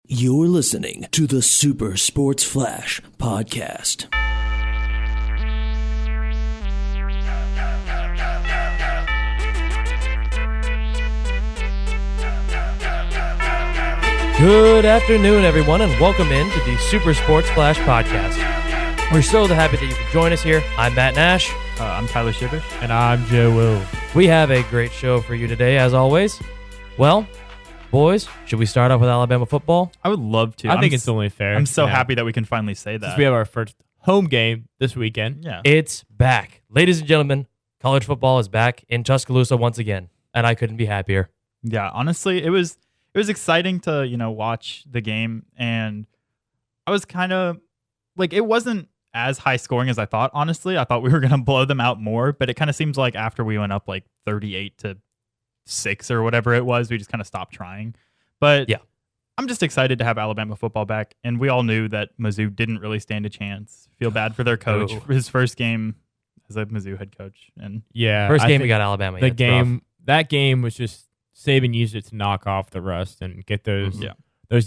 You're listening to the Super Sports Flash podcast. Good afternoon, everyone, and welcome into the Super Sports Flash podcast. We're so happy that you could join us here. I'm Matt Nash. I'm Tyler Shibish. And I'm Joe Will. We have a great show for you today, as always. Well, boys, should we start off with Alabama football? I would love to. I think it's only fair. I'm so happy that we can finally say that. Since we have our first home game this weekend. Yeah. It's back. Ladies and gentlemen, college football is back in Tuscaloosa once again, and I couldn't be happier. Yeah, honestly, it was exciting to, watch the game, and I was kind of like, it wasn't as high scoring as I thought, honestly. I thought we were going to blow them out more, but it kind of seems like after we went up like 38-6 or whatever it was, we just kind of stopped trying. But yeah, I'm just excited to have Alabama football back, and we all knew that Mizzou didn't really stand a chance. Feel bad for their coach. His first game as a Mizzou head coach. And yeah, first game we got Alabama. That game was just Saban used it to knock off the rust and get those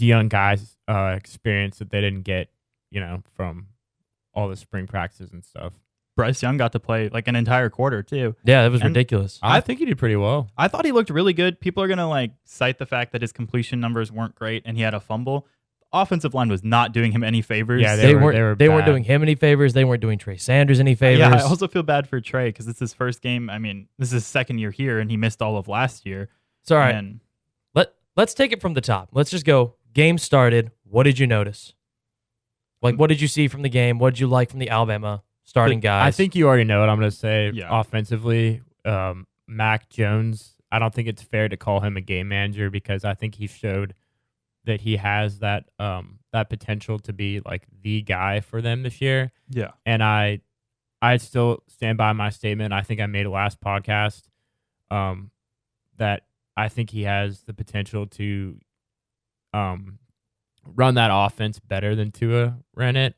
young guys experience that they didn't get, from all the spring practices and stuff. Bryce Young got to play like an entire quarter too. Yeah, that was ridiculous. I think he did pretty well. I thought he looked really good. People are going to cite the fact that his completion numbers weren't great and he had a fumble. The offensive line was not doing him any favors. Yeah, they weren't doing him any favors. They weren't doing Trey Sanders any favors. Yeah, I also feel bad for Trey because it's his first game. I mean, this is his second year here and he missed all of last year. It's all right. Let's take it from the top. Let's just go. Game started. What did you notice? What did you see from the game? What did you like from the Alabama starting guys? I think you already know what I'm going to say. Yeah. Offensively, Mac Jones, I don't think it's fair to call him a game manager because I think he showed that he has that potential to be like the guy for them this year. Yeah. And I still stand by my statement. I think I made a last podcast that I think he has the potential to run that offense better than Tua ran it.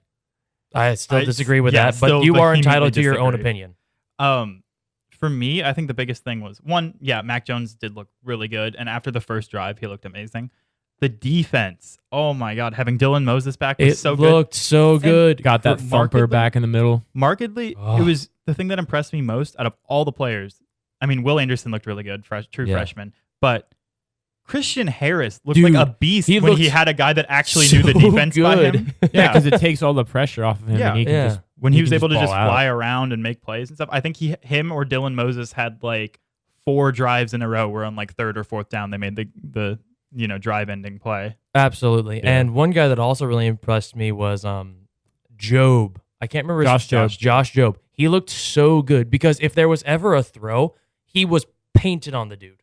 I still disagree with that, but you are entitled to your own opinion. For me, I think the biggest thing was, one, Mac Jones did look really good, and after the first drive, he looked amazing. The defense, oh my God, having Dylan Moses back was so good. It looked so good. Got that thumper back in the middle. Markedly, It was the thing that impressed me most out of all the players. I mean, Will Anderson looked really good, freshman, but Christian Harris looked like a beast when he had a guy that actually knew the defense by him. Yeah, because it takes all the pressure off of him. Yeah, and he can just, when he was able to just fly around and make plays and stuff. I think him or Dylan Moses had like 4 drives in a row where on like 3rd or 4th down they made the drive-ending play. Absolutely. Yeah. And one guy that also really impressed me was Job. I can't remember Josh Job. He looked so good because if there was ever a throw, he was painted on the dude.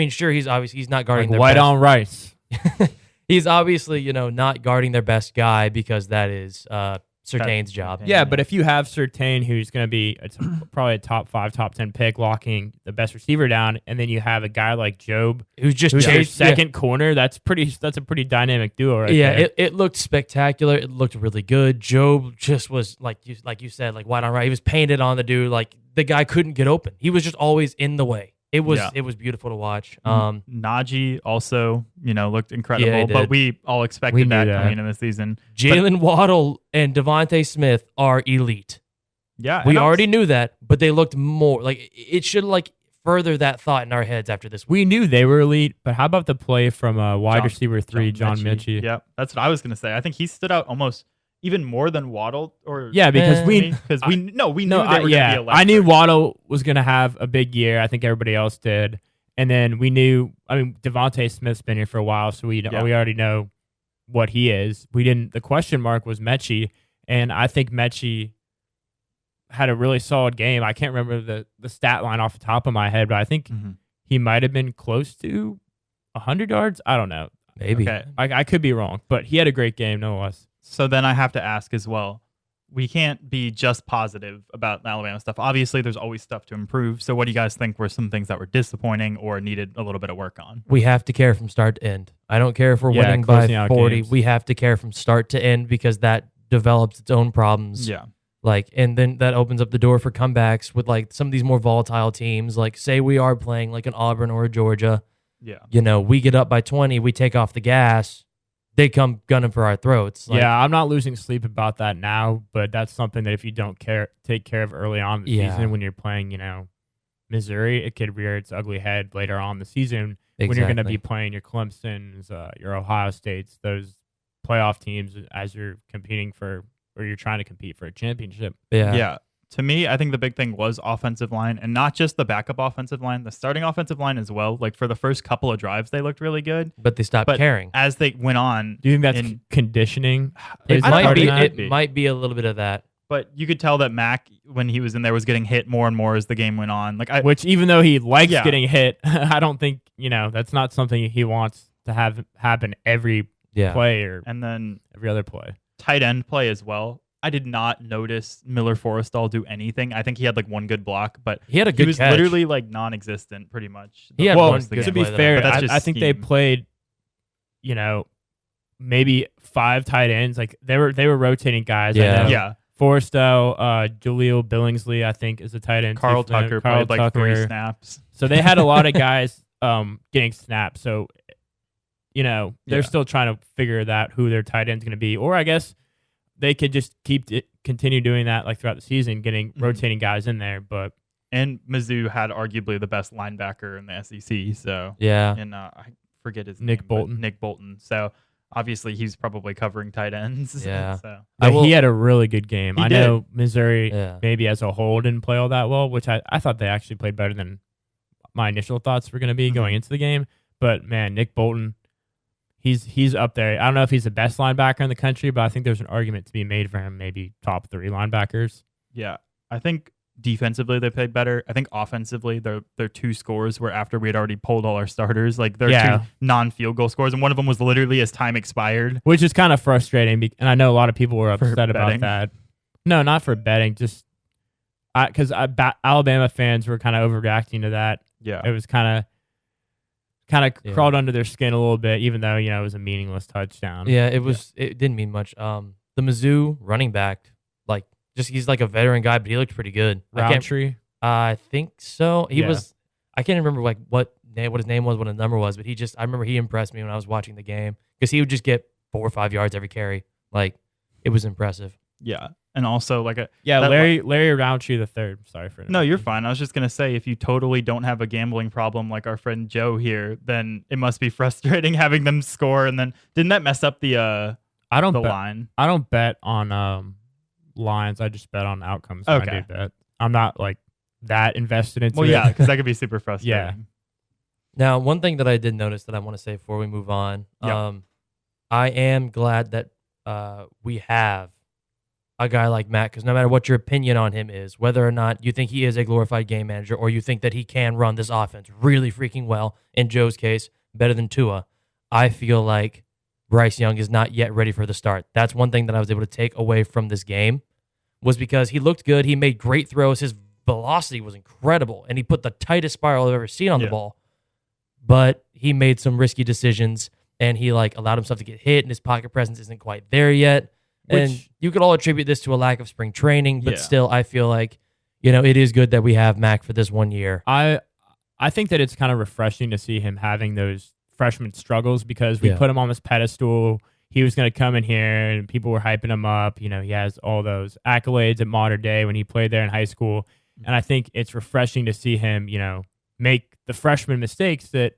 Sure, he's not guarding their white best. On rice. He's obviously, not guarding their best guy because that is Surtain's job. Yeah, but if you have Surtain, who's going to be probably a top 5, top 10 pick, locking the best receiver down, and then you have a guy like Job who's your second corner, that's a pretty dynamic duo right there. Yeah, it looked spectacular. It looked really good. Job just was, like you said, white on rice. He was painted on the dude. Like, the guy couldn't get open. He was just always in the way. It was beautiful to watch. Najee also, looked incredible, but we all expected that coming in the season. Jalen Waddle and Devontae Smith are elite. Yeah, we already knew that, but they looked more like it should further that thought in our heads after this week. We knew they were elite, but how about the play from wide receiver 3, John Mechie? Yeah, that's what I was going to say. I think he stood out almost even more than Waddle, because we knew they were going to be electric. I knew Waddle was going to have a big year. I think everybody else did, and then we knew. Devontae Smith's been here for a while, so we already know what he is. We didn't. The question mark was Mechie, and I think Mechie had a really solid game. I can't remember the stat line off the top of my head, but I think he might have been close to 100 yards. I don't know. Maybe. Okay. I could be wrong, but he had a great game nonetheless. So then I have to ask as well, we can't be just positive about Alabama stuff. Obviously, there's always stuff to improve. So what do you guys think were some things that were disappointing or needed a little bit of work on? We have to care from start to end. I don't care if we're winning by 40. Games. We have to care from start to end because that develops its own problems. Yeah. And then that opens up the door for comebacks with some of these more volatile teams. Say we are playing an Auburn or a Georgia. Yeah. We get up by 20, we take off the gas. they come gunning for our throats. Like, yeah, I'm not losing sleep about that now, but that's something that if you don't take care of early on in the season when you're playing, Missouri, it could rear its ugly head later on in the season when you're going to be playing your Clemsons, your Ohio States, those playoff teams as you're competing for, or you're trying to compete for a championship. Yeah. To me, I think the big thing was offensive line, and not just the backup offensive line, the starting offensive line as well. Like for the first couple of drives, they looked really good, but they stopped caring as they went on. Do you think that's conditioning? It might be a little bit of that. But you could tell that Mac, when he was in there, was getting hit more and more as the game went on. Which, even though he likes getting hit, I don't think that's not something he wants to have happen every play and then every other play. Tight end play as well. I did not notice Miller Forrestall do anything. I think he had like one good block, but he was catch. Literally like non-existent pretty much. He had one good to be fair, I think they played, maybe 5 tight ends. Like they were rotating guys. Yeah. Forrestall, Jaleel Billingsley, I think, is a tight end. Carl Tucker played like 3 snaps. So they had a lot of guys getting snaps. So, they're still trying to figure that who their tight end's going to be. Or I guess they could just continue doing that like throughout the season, getting rotating guys in there. And Mizzou had arguably the best linebacker in the SEC. So and I forget his name. Nick Bolton. So obviously he's probably covering tight ends. Yeah, so. He had a really good game. I know Missouri maybe as a whole didn't play all that well, which I thought they actually played better than my initial thoughts were going to be going into the game. But man, Nick Bolton. He's up there. I don't know if he's the best linebacker in the country, but I think there's an argument to be made for him, maybe top 3 linebackers. Yeah. I think defensively they played better. I think offensively their 2 scores were after we had already pulled all our starters. Like their 2 non-field goal scores, and one of them was literally as time expired. Which is kind of frustrating, and I know a lot of people were upset about that. No, not for betting, just because Alabama fans were kind of overreacting to that. Yeah. It was kind of crawled under their skin a little bit, even though it was a meaningless touchdown. Yeah, it was. It didn't mean much. The Mizzou running back, he's like a veteran guy, but he looked pretty good. Roundtree, I think so. He was. I can't remember what his name was, what his number was, but I remember he impressed me when I was watching the game because he would just get 4 or 5 yards every carry. Like it was impressive. Yeah. And also Larry Roundtree the third. Sorry for no, you're fine. I was just gonna say if you totally don't have a gambling problem like our friend Joe here, then it must be frustrating having them score. And then didn't that mess up the line? I don't bet on lines. I just bet on outcomes. Okay. When I do bet. I'm not like that invested into it. Well, yeah, because that could be super frustrating. Yeah. Now, one thing that I did notice that I want to say before we move on, I am glad that we have a guy like Matt, because no matter what your opinion on him is, whether or not you think he is a glorified game manager or you think that he can run this offense really freaking well, in Joe's case, better than Tua, I feel like Bryce Young is not yet ready for the start. That's one thing that I was able to take away from this game was because he looked good. He made great throws. His velocity was incredible, and he put the tightest spiral I've ever seen on the ball. But he made some risky decisions, and he allowed himself to get hit, and his pocket presence isn't quite there yet. And you could all attribute this to a lack of spring training, but still, I feel like, it is good that we have Mac for this 1 year. I think that it's kind of refreshing to see him having those freshman struggles because we put him on this pedestal. He was going to come in here and people were hyping him up. He has all those accolades at Modern Day when he played there in high school. And I think it's refreshing to see him, make the freshman mistakes that,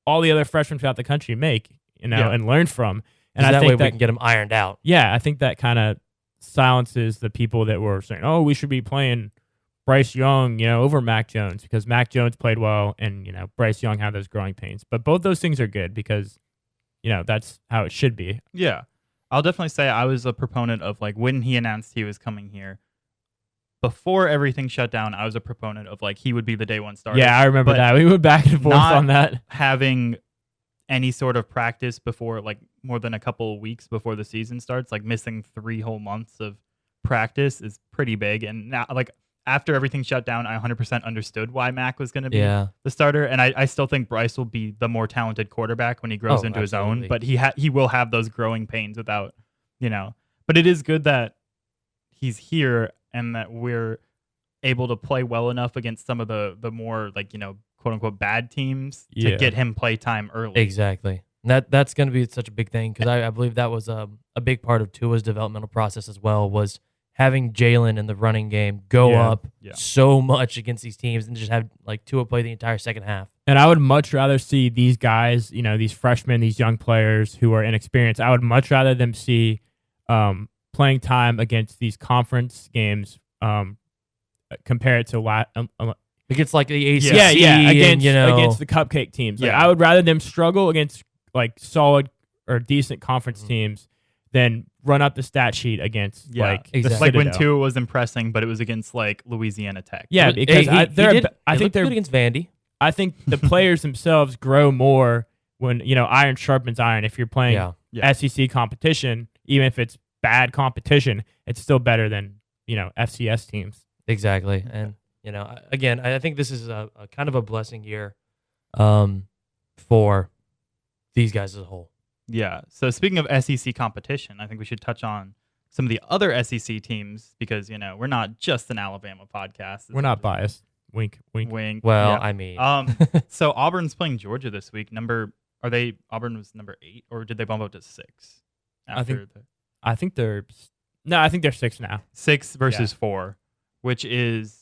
all the other freshmen throughout the country make, and learn from. And I think way we can get them ironed out. Yeah, I think that kind of silences the people that were saying, "Oh, we should be playing Bryce Young, over Mac Jones," because Mac Jones played well, and Bryce Young had those growing pains. But both those things are good because, that's how it should be. Yeah, I'll definitely say I was a proponent of when he announced he was coming here. Before everything shut down, I was a proponent of he would be the day one starter. Yeah, I remember that. We went back and forth on that. Having any sort of practice before more than a couple of weeks before the season starts, missing 3 whole months of practice is pretty big. And now after everything shut down, I 100% understood why Mac was going to be the starter. And I still think Bryce will be the more talented quarterback when he grows into his own, but he will have those growing pains without, but it is good that he's here and that we're able to play well enough against some of the more quote unquote bad teams to get him play time early. Exactly. That's going to be such a big thing because I believe that was a big part of Tua's developmental process as well, was having Jalen in the running game go up so much against these teams and just have like Tua play the entire second half. And I would much rather see these guys, these freshmen, these young players who are inexperienced, I would much rather them see playing time against these conference games compared to against like the ACC, against the cupcake teams. Like, I would rather them struggle against like solid or decent conference teams than run up the stat sheet against like when Tua was impressing, but it was against like Louisiana Tech. Yeah, because I think they're good against Vandy. I think the players themselves grow more when iron sharpens iron. If you're playing SEC competition, even if it's bad competition, it's still better than FCS teams. Exactly, and again, I think this is a kind of a blessing year for these guys as a whole. Yeah. So speaking of SEC competition, I think we should touch on some of the other SEC teams because, we're not just an Alabama podcast. We're not biased. Wink, wink. Wink. Well, I mean. So Auburn's playing Georgia this week. Auburn was number 8 or did they bump up to 6? I think they're 6 now. 6 versus 4, which is,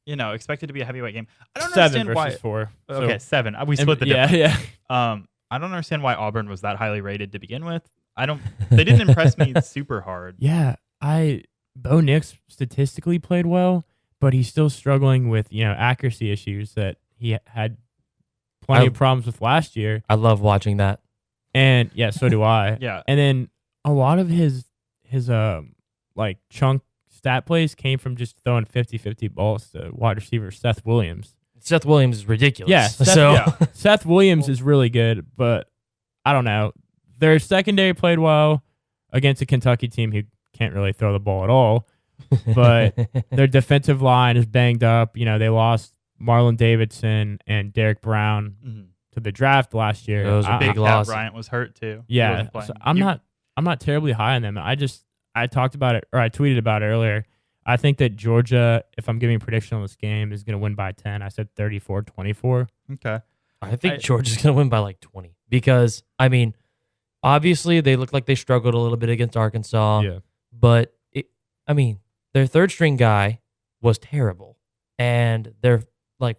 expected to be a heavyweight game. I don't 7 understand versus why. 4. Okay, 7. We split the difference. Yeah. I don't understand why Auburn was that highly rated to begin with. They didn't impress me super hard. Yeah, Bo Nix statistically played well, but he's still struggling with accuracy issues that he had plenty of problems with last year. I love watching that, and so do I. Yeah, and then a lot of his like chunk stat plays came from just throwing 50-50 balls to wide receiver Seth Williams. Seth Williams is ridiculous. Yeah, Seth Williams is really good, but I don't know. Their secondary played well against a Kentucky team who can't really throw the ball at all, but their defensive line is banged up. They lost Marlon Davidson and Derek Brown to the draft last year. Those are big losses. Bryant was hurt too. Yeah, so I'm not terribly high on them. I talked about it, or I tweeted about it earlier. I think that Georgia, if I'm giving a prediction on this game, is going to win by 10. I said 34-24. Okay. I think Georgia's going to win by like 20 because, obviously they look like they struggled a little bit against Arkansas. Yeah. But, their third string guy was terrible. And their,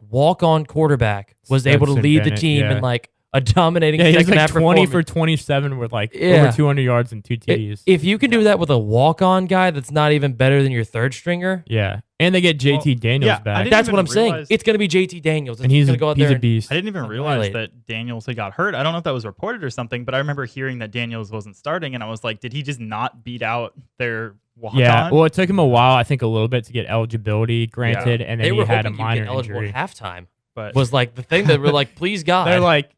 walk-on quarterback was able to lead the team in, a dominating second half 20 for 27 with over 200 yards and 2 TDs. If you can do that with a walk-on guy that's not even better than your third stringer. Yeah. And they get JT Daniels back. That's what I'm saying. It's going to be JT Daniels. And he's going to go out there a beast. I didn't even realize that Daniels had got hurt. I don't know if that was reported or something, but I remember hearing that Daniels wasn't starting, and I was like, did he just not beat out their walk-on? Yeah. Well, it took him a while, I think a little bit to get eligibility granted, and then he had a minor injury. Halftime was the thing that we're like, please God. They're like,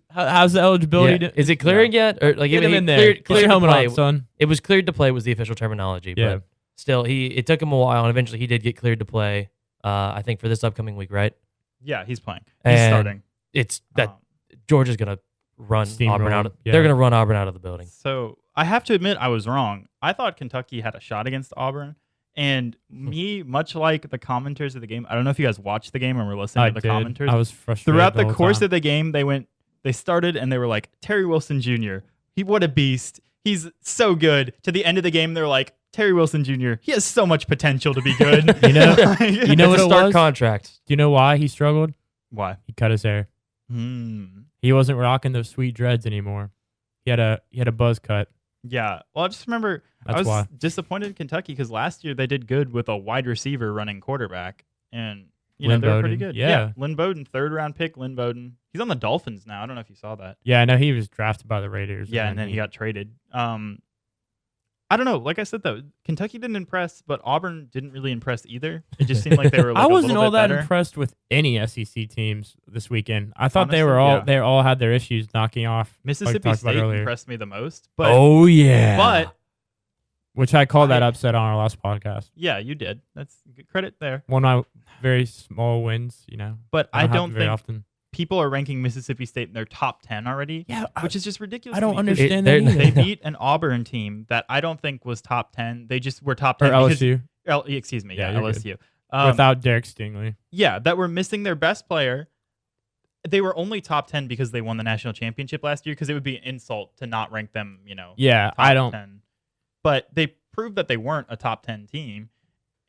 how's the eligibility? Is it clearing yet? Or get him in there. Clear helmet on, son. It was cleared to play was the official terminology. Yeah. But still, it took him a while, and eventually he did get cleared to play. I think for this upcoming week, right? Yeah, he's playing. He's starting. It's that Georgia's gonna run Auburn out. Yeah. They're gonna run Auburn out of the building. So I have to admit, I was wrong. I thought Kentucky had a shot against Auburn. And me, much like the commenters of the game, I don't know if you guys watched the game and were listening to the commenters. I was frustrated. Throughout the course of the game, they started and they were like, Terry Wilson Jr., what a beast. He's so good. To the end of the game, they're like, Terry Wilson Jr., he has so much potential to be good. You know what it was? Contract. Do you know why he struggled? Why? He cut his hair. He wasn't rocking those sweet dreads anymore. He had a buzz cut. Yeah. Well, I just remember I was disappointed in Kentucky because last year they did good with a wide receiver running quarterback. And, they were pretty good. Yeah. Lynn Bowden, 3rd-round pick, Lynn Bowden. He's on the Dolphins now. I don't know if you saw that. Yeah, I know he was drafted by the Raiders. Yeah, and then he got traded. I don't know. Like I said, though, Kentucky didn't impress, but Auburn didn't really impress either. It just seemed like they were I wasn't all that better. impressed with any SEC teams this weekend. I thought honestly, they all had their issues knocking off. Mississippi State impressed me the most. But, But which I called that upset on our last podcast. Yeah, you did. That's good credit there. One of my very small wins, But I don't think often. People are ranking Mississippi State in their top 10 already. Yeah, which is just ridiculous. I don't understand that either. They beat an Auburn team that I don't think was top 10. They just were top 10. Or LSU. Excuse me. Yeah, LSU. Without Derek Stingley. Yeah, that were missing their best player. they were only top 10 because they won the national championship last year, because it would be an insult to not rank them, Yeah, I don't. 10. But they proved that they weren't a top 10 team,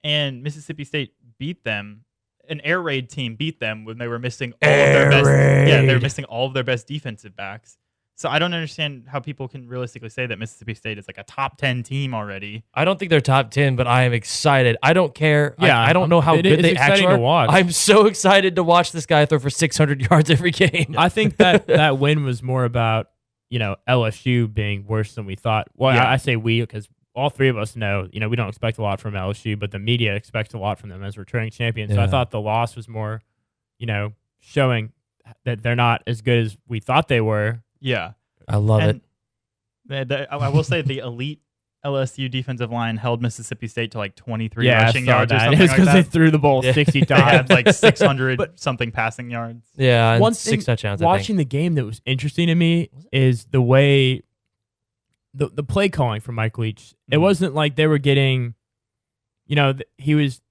and Mississippi State beat them. An air raid team beat them when they were missing all of their best. Yeah, they were missing all of their best defensive backs. So I don't understand how people can realistically say that Mississippi State is like a top 10 team already. I don't think they're top 10, but I am excited. I don't care. Yeah, I don't know how good they actually are. To watch. I'm so excited to watch this guy throw for 600 yards every game. I think that win was more about, LSU being worse than we thought. Well, Yeah. I say we because all three of us know, we don't expect a lot from LSU, but the media expects a lot from them as returning champions. So I thought the loss was more, showing that they're not as good as we thought they were. Yeah. I love it. I will say the elite LSU defensive line held Mississippi State to like 23 Yeah, rushing I saw yards or that. something It was like because they that. threw the ball 60 They times. had like 600 something passing yards. Yeah, and One 6 thing, touchdowns. watching the game that was interesting to me is the way the play calling for Mike Leach. It wasn't like they were getting, he was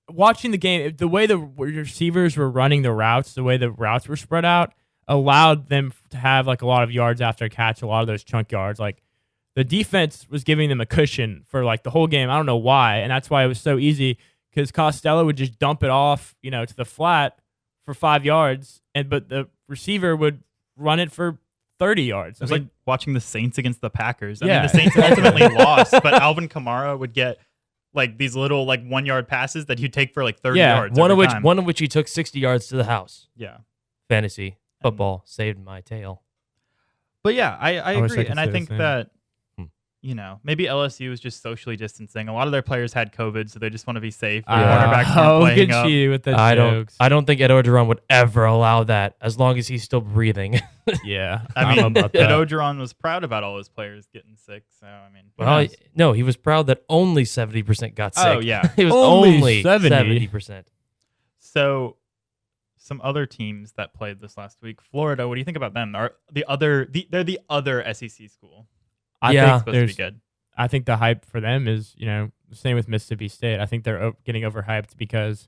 watching the game. The way the receivers were running the routes, the way the routes were spread out, allowed them to have like a lot of yards after catch, a lot of those chunk yards. Like the defense was giving them a cushion for like the whole game. I don't know why, and that's why it was so easy, because Costello would just dump it off, to the flat for 5 yards, but the receiver would run it for 30 yards. It was like watching the Saints against the Packers. I Yeah. mean, the Saints ultimately lost, but Alvin Kamara would get like these little like 1 yard passes that he'd take for like 30 yards. one every of time. which he took 60 yards to the house. Yeah. Fantasy football saved my tail. But yeah, I wish I agree. could And I say the think same. that, maybe LSU was just socially distancing. A lot of their players had COVID, so they just want to be safe. Their quarterbacks weren't look playing at up. you with the I jokes. don't think Ed Orgeron would ever allow that as long as he's still breathing. Yeah, I mean, about Ed that. Orgeron was proud about all his players getting sick. So, I mean, who Well, knows? no, he was proud that only 70% got sick. Oh, yeah. It was Only only 70. 70%. So, some other teams that played this last week. Florida, what do you think about them? They're the other SEC school. I Yeah. think Supposed to be good. I think the hype for them is, the same with Mississippi State. I think they're getting overhyped because,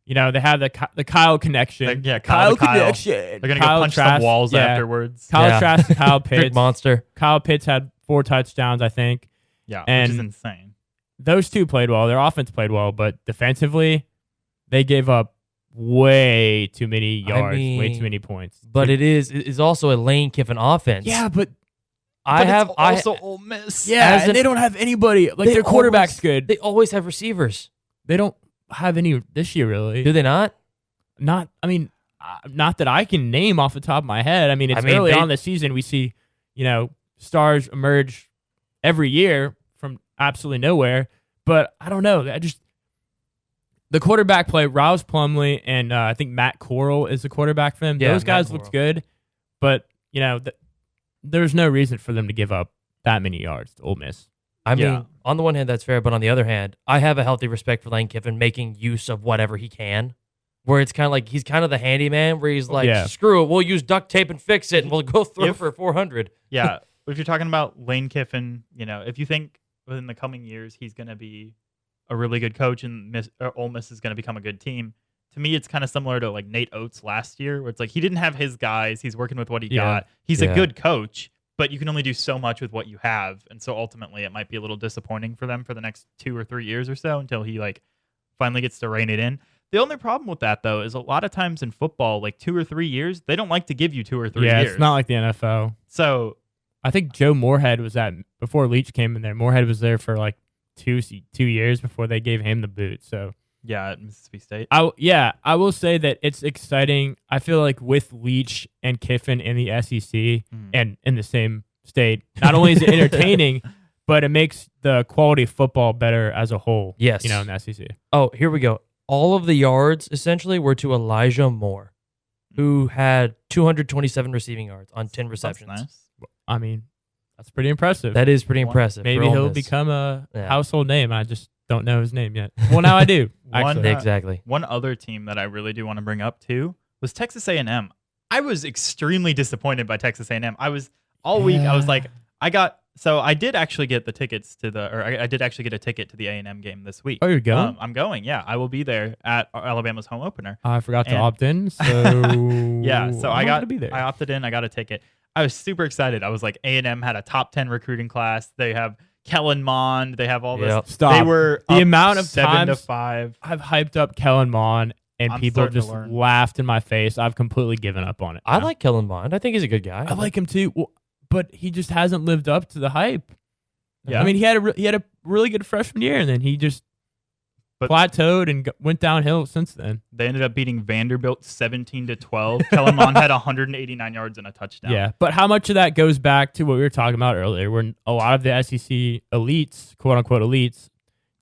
they have the Kyle connection. Kyle connection. They're gonna Kyle go punch Trask, some walls yeah. afterwards. Kyle Yeah. Trask and Kyle Trick Pitts. monster. Kyle Pitts had 4 touchdowns, I think. Yeah, And- which is insane. Those two played well. Their offense played well, but defensively, they gave up way too many yards, way mean, too many points. But it is also a Lane Kiffin offense. but I also Ole Miss. yeah, and they don't have anybody. Like their quarterback's good. They always have receivers. They don't have any this year, really. Do they not? Not that I can name off the top of my head. I mean, it's early on this season. We see, stars emerge every year from absolutely nowhere. But I don't know. The quarterback play, Rouse Plumlee and I think Matt Corral is the quarterback for them. Yeah, Those guys Matt looked Corral. good, but there's no reason for them to give up that many yards to Ole Miss. I mean, Yeah. on the one hand, that's fair, but on the other hand, I have a healthy respect for Lane Kiffin making use of whatever he can. Where it's kind of like he's kind of the handyman, where he's like, Yeah. screw it, we'll use duct tape and fix it, and we'll go throw for 400. Yeah, if you're talking about Lane Kiffin, if you think within the coming years he's going to be a really good coach and Ole Miss is going to become a good team, to me it's kind of similar to like Nate Oates last year, where it's like he didn't have his guys, he's working with what he Yeah. got. He's Yeah. a good coach, but you can only do so much with what you have, and so ultimately it might be a little disappointing for them for the next 2 or 3 years or so until he like finally gets to rein it in. The only problem with that though is a lot of times in football, like 2 or 3 years, they don't like to give you 2 or 3 Yeah, years. it's not like the NFL. So I think Joe Moorhead was before Leach came in there. Moorhead was there for like 2 years before they gave him the boot. So yeah, at Mississippi State. I will say that it's exciting. I feel like with Leach and Kiffin in the SEC and in the same state, not only is it entertaining, but it makes the quality of football better as a whole. Yes. in the SEC. Oh, here we go. All of the yards essentially were to Elijah Moore, who had 227 receiving yards on 10 receptions. That's nice. I mean, that's pretty impressive. That is pretty impressive. Maybe for Ole he'll Miss. become a Yeah. household name. I just don't know his name yet. Well, now I do. One, actually. Exactly. One other team that I really do want to bring up too was Texas A&M. I was extremely disappointed by Texas A&M. I was all week. I was like, I got So I did actually get the tickets I did actually get a ticket to the A&M game this week. Oh, you're going? I'm going. Yeah, I will be there at Alabama's home opener. I forgot to opt in, so yeah. So I got to be there. I opted in. I got a ticket. I was super excited. I was like, A&M had a top 10 recruiting class. They have Kellen Mond. They have all this. Yep. Stop. They were the up amount of 7-5. I've hyped up Kellen Mond, and I'm people starting to just learn. laughed in my face. I've completely given up on it. I now. like Kellen Mond. I think he's a good guy. I like him too, but he just hasn't lived up to the hype. Yeah. I mean, he had a really good freshman year, and then he just plateaued and went downhill since then. They ended up beating Vanderbilt 17-12. Kellen Mond had 189 yards and a touchdown. Yeah, but how much of that goes back to what we were talking about earlier, where a lot of the SEC elites, quote unquote elites,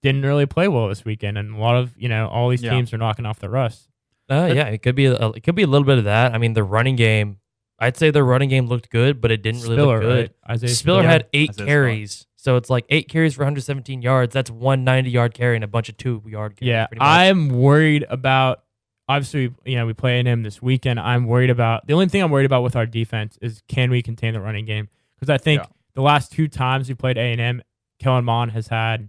didn't really play well this weekend, and a lot of all these teams are knocking off the rust. Yeah, it could be a little bit of that. I mean, the running game. I'd say their running game looked good, but it didn't really look good. Right? Isaiah Spiller had 8 Isaiah carries, so it's like 8 carries for 117 yards. That's one 90-yard carry and a bunch of 2-yard carries. Yeah, pretty much. I'm worried about. Obviously, we play A&M this weekend. I'm worried about the only thing I'm worried about with our defense is can we contain the running game? Because I think the last 2 times we played A&M, Kellen Mond has had,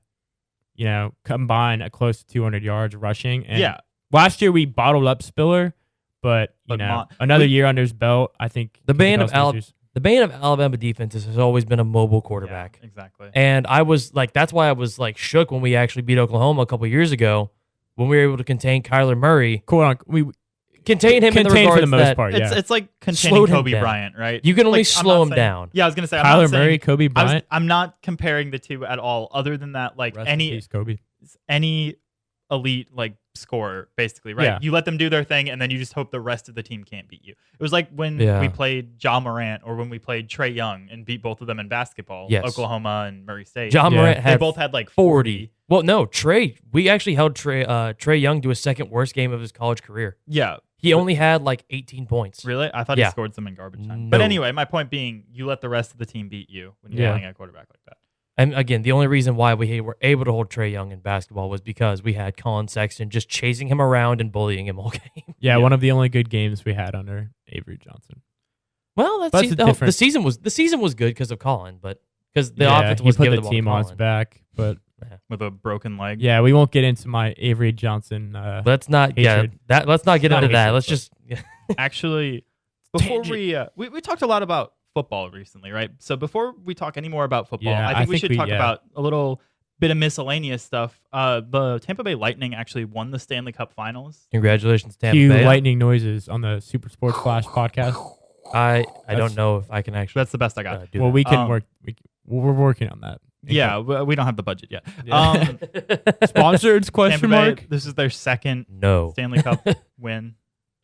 combined a close to 200 yards rushing. And last year we bottled up Spiller, but another year under his belt, I think the bane of Alabama defenses has always been a mobile quarterback. Yeah, exactly. And I was like, that's why I was like shook when we actually beat Oklahoma a couple years ago when we were able to contain Kyler Murray. We contain him in the regards for the most that part. Yeah. It's like containing Kobe Bryant, right? You can only Like, slow him down. Yeah, I was gonna say Kyler Murray, Kobe Bryant. I'm not comparing the two at all. Other than that, like Rest in peace, Kobe. any elite like scorer, basically, right? Yeah. You let them do their thing, and then you just hope the rest of the team can't beat you. It was like when we played Ja Morant or when we played Trae Young and beat both of them in basketball. Yes. Oklahoma and Murray State. Ja Morant they had both had like 40. Well, no, we actually held Trae Young to his second worst game of his college career. Yeah. He only had like 18 points. Really? I thought he scored some in garbage time. No. But anyway, my point being, you let the rest of the team beat you when you're playing a quarterback like that. And again, the only reason why we were able to hold Trae Young in basketball was because we had Colin Sexton just chasing him around and bullying him all game. Yeah, one of the only good games we had under Avery Johnson. Well, the season was good because of Colin, but because the offense was put given the team on his back, but with a broken leg. Yeah, we won't get into my Avery Johnson. Let's not hatred. Let's not get into that. Let's just actually before we talked a lot about football recently, right? So before we talk any more about football, I think we should talk about a little bit of miscellaneous stuff. The Tampa Bay Lightning actually won the Stanley Cup Finals. Congratulations, Tampa Cue Bay. lightning noises on the Super Sports Flash podcast. I don't know if I can actually. That's the best I got. Well, we can work. We're working on that. Yeah, we don't have the budget yet. Sponsored? Question mark. This is their second Stanley Cup win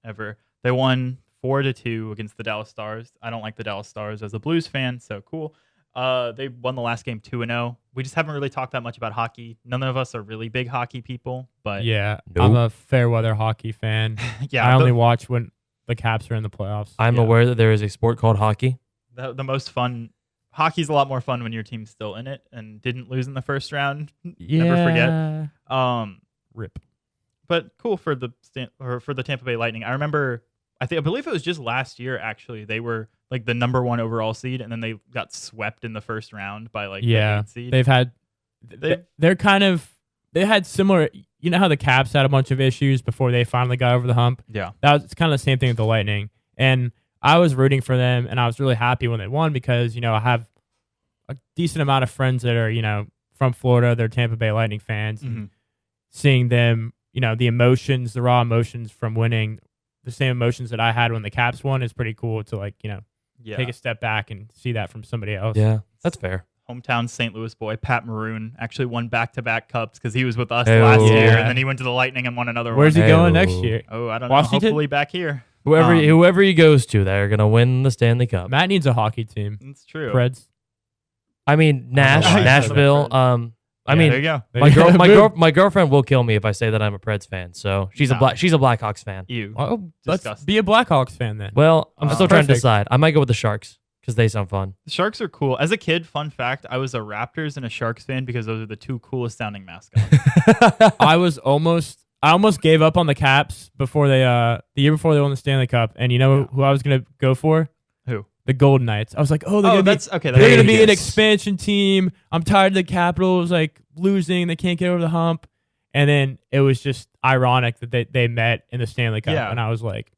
ever. They won 4-2 against the Dallas Stars. I don't like the Dallas Stars as a Blues fan, so cool. They won the last game 2-0. We just haven't really talked that much about hockey. None of us are really big hockey people, but I'm a fair weather hockey fan. I only watch when the Caps are in the playoffs. I'm aware that there is a sport called hockey. The most fun. Hockey's a lot more fun when your team's still in it and didn't lose in the first round. Never forget. Rip. But cool for the Tampa Bay Lightning. I remember. I believe it was just last year. Actually, they were like the number 1 overall seed, and then they got swept in the first round by the 8th seed. They had similar. You know how the Caps had a bunch of issues before they finally got over the hump. Yeah, it's kind of the same thing with the Lightning, and I was rooting for them, and I was really happy when they won because I have a decent amount of friends that are from Florida. They're Tampa Bay Lightning fans, and seeing them, the emotions, the raw emotions from winning. The same emotions that I had when the Caps won is pretty cool to take a step back and see that from somebody else. Yeah, that's fair. Hometown St. Louis boy Pat Maroon actually won back-to-back cups because he was with us last year, and then he went to the Lightning and won another one. Where's he going next year? Oh, I don't Washington? know. Hopefully back here. Whoever he goes to, they're gonna win the Stanley Cup. Matt needs a hockey team. It's true. Preds. I mean Nashville. There you go. My girlfriend will kill me if I say that I'm a Preds fan. So she's a Blackhawks fan. Let's be a Blackhawks fan then. Well, I'm still trying to decide. I might go with the Sharks because they sound fun. The Sharks are cool. As a kid, fun fact, I was a Raptors and a Sharks fan because those are the 2 coolest sounding mascots. I almost gave up on the Caps before they the year before they won the Stanley Cup, and you know who I was gonna go for? Who? the Golden Knights. I was like, oh, they're going to be an expansion team. I'm tired of the Capitals like losing. They can't get over the hump. And then it was just ironic that they met in the Stanley Cup. Yeah. And I was like,